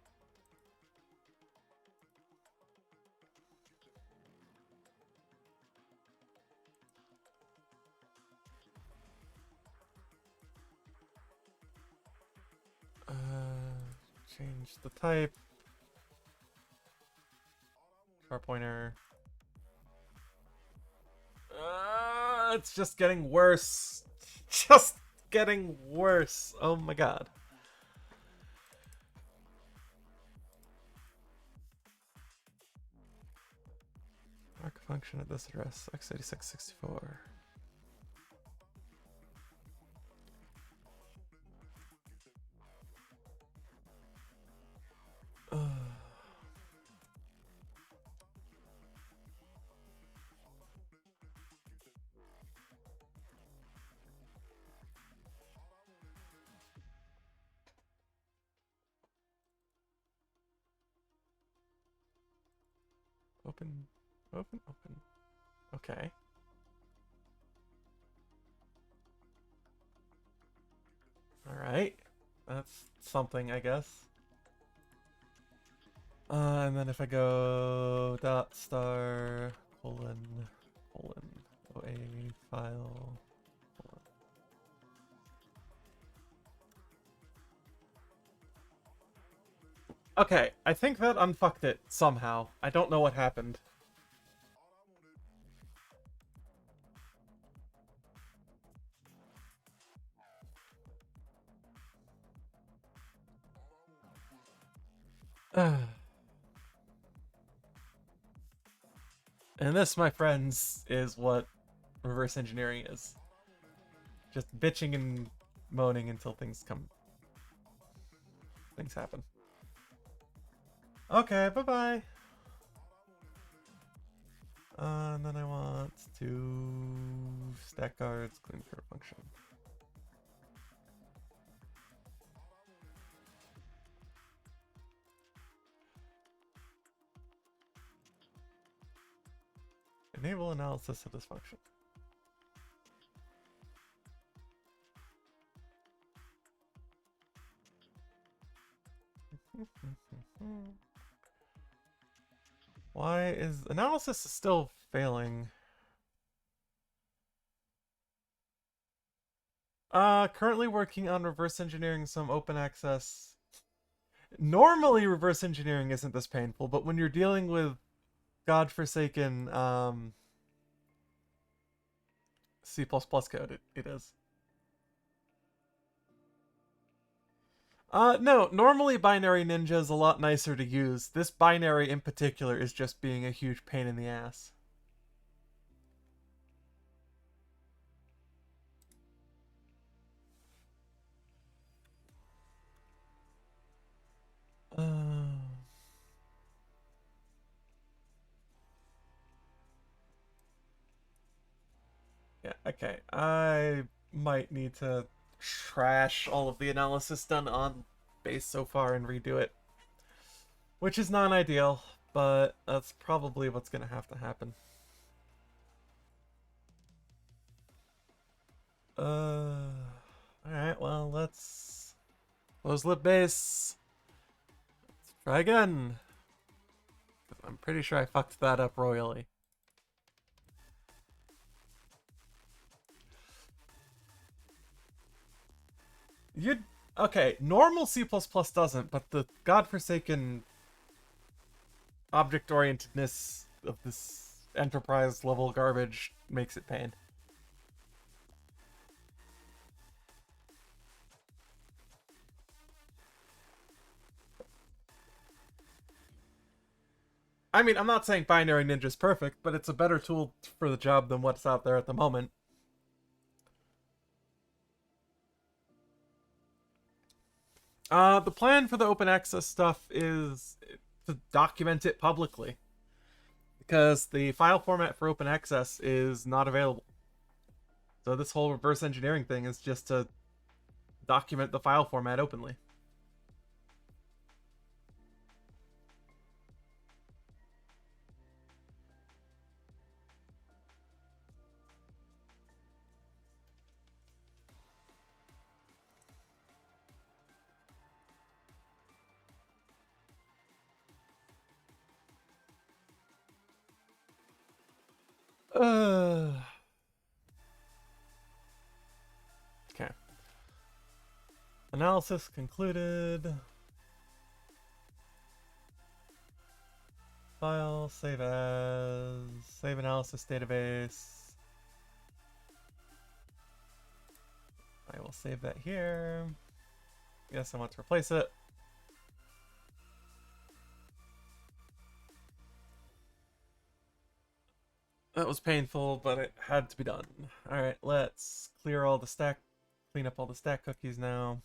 Change the type. Char pointer. It's just getting worse. Just getting worse. Oh my god. Mark a function at this address, x8664. Open, open, open. Okay. Alright. That's something, I guess. And then if I go dot star colon OA file colon. Okay, I think that unfucked it somehow. I don't know what happened. And this, my friends, is what reverse engineering is. Just bitching and moaning until things happen. Okay, bye-bye. And then I want to stack guards, clean for function. Enable analysis of this function. Why is analysis still failing? Currently working on reverse engineering some open access. Normally reverse engineering isn't this painful, but when you're dealing with godforsaken C++ code, it is. No, normally Binary Ninja is a lot nicer to use. This binary in particular is just being a huge pain in the ass. Yeah, okay. I might need to trash all of the analysis done on base so far and redo it. Which is not ideal, but that's probably what's going to have to happen. Alright, well, let's close lib base. Let's try again. I'm pretty sure I fucked that up royally. Okay, normal C++ doesn't, but the godforsaken object-orientedness of this enterprise level garbage makes it pain. I mean, I'm not saying Binary Ninja's perfect, but it's a better tool for the job than what's out there at the moment. The plan for the open access stuff is to document it publicly, because the file format for open access is not available. So this whole reverse engineering thing is just to document the file format openly. Okay. Analysis concluded. File, save as, save analysis database. I will save that here. Yes, I want to replace it. That was painful, but it had to be done. Alright, let's clear all the stack, clean up all the stack cookies now.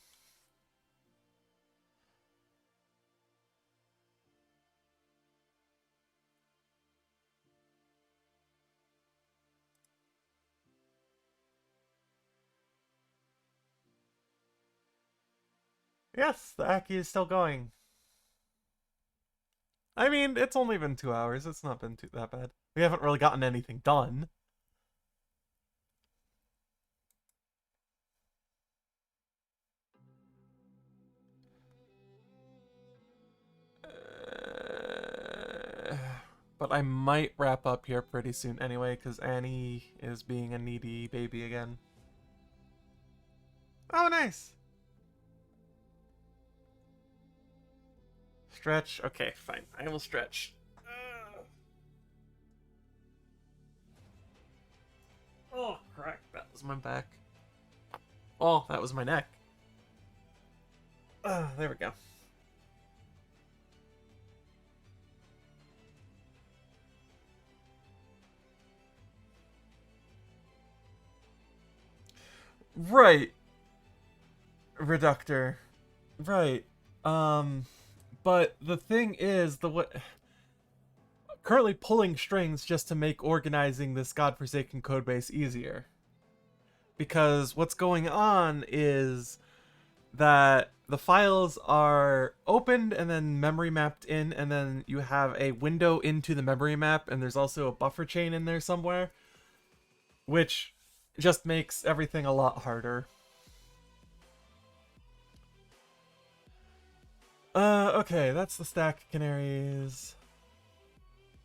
Yes, the Aki is still going. I mean, it's only been 2 hours. It's not been that bad. We haven't really gotten anything done. But I might wrap up here pretty soon anyway, because Annie is being a needy baby again. Oh, nice! Stretch? Okay, fine. I will stretch. Oh, crap. That was my back. Oh, that was my neck. There we go. Right. Reductor. Right. But the thing is, currently pulling strings just to make organizing this godforsaken codebase easier. Because what's going on is that the files are opened and then memory mapped in, and then you have a window into the memory map, and there's also a buffer chain in there somewhere, which just makes everything a lot harder. Okay, that's the stack of canaries.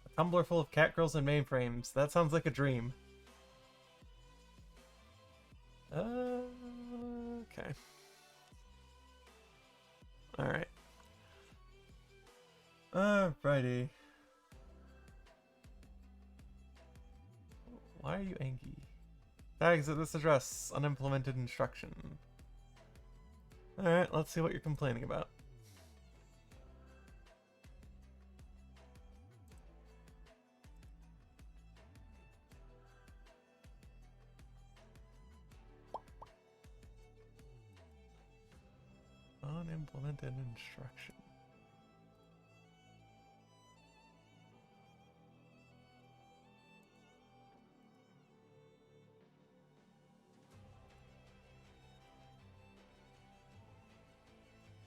A tumbler full of catgirls and mainframes. That sounds like a dream. Okay. Alright. Alrighty. Why are you angry? Tags at this address. Unimplemented instruction. Alright, let's see what you're complaining about. Unimplemented instruction.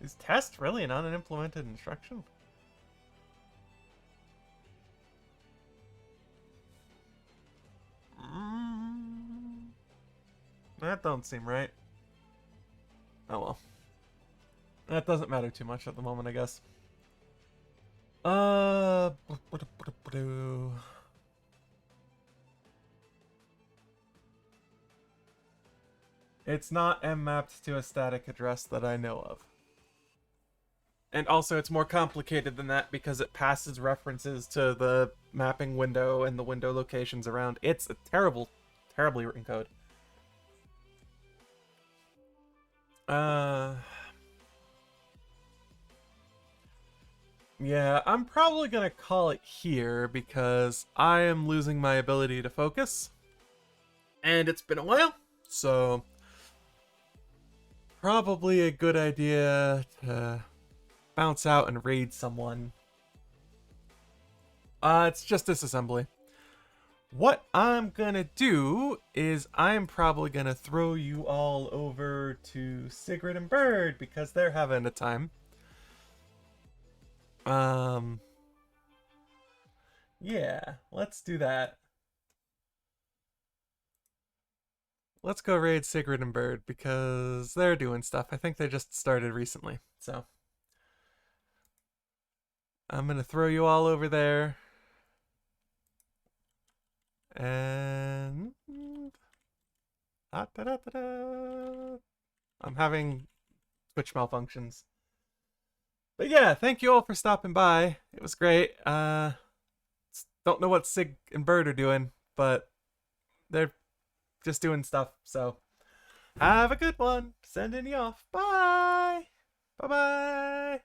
Is test really an unimplemented instruction? That don't seem right. Oh well. That doesn't matter too much at the moment, I guess. It's not M-mapped to a static address that I know of. And also, it's more complicated than that because it passes references to the mapping window and the window locations around. It's a terribly written code. Yeah, I'm probably gonna call it here because I am losing my ability to focus. And it's been a while, so probably a good idea to bounce out and raid someone. It's just disassembly. What I'm gonna do is I'm probably gonna throw you all over to Sigrid and Bird because they're having a time. Yeah, let's do that. Let's go raid Sigrid and Bird because they're doing stuff. I think they just started recently, so I'm gonna throw you all over there. And I'm having Twitch malfunctions. But yeah, thank you all for stopping by. It was great. Don't know what Sig and Bird are doing, but they're just doing stuff. So have a good one. Sending you off. Bye. Bye-bye.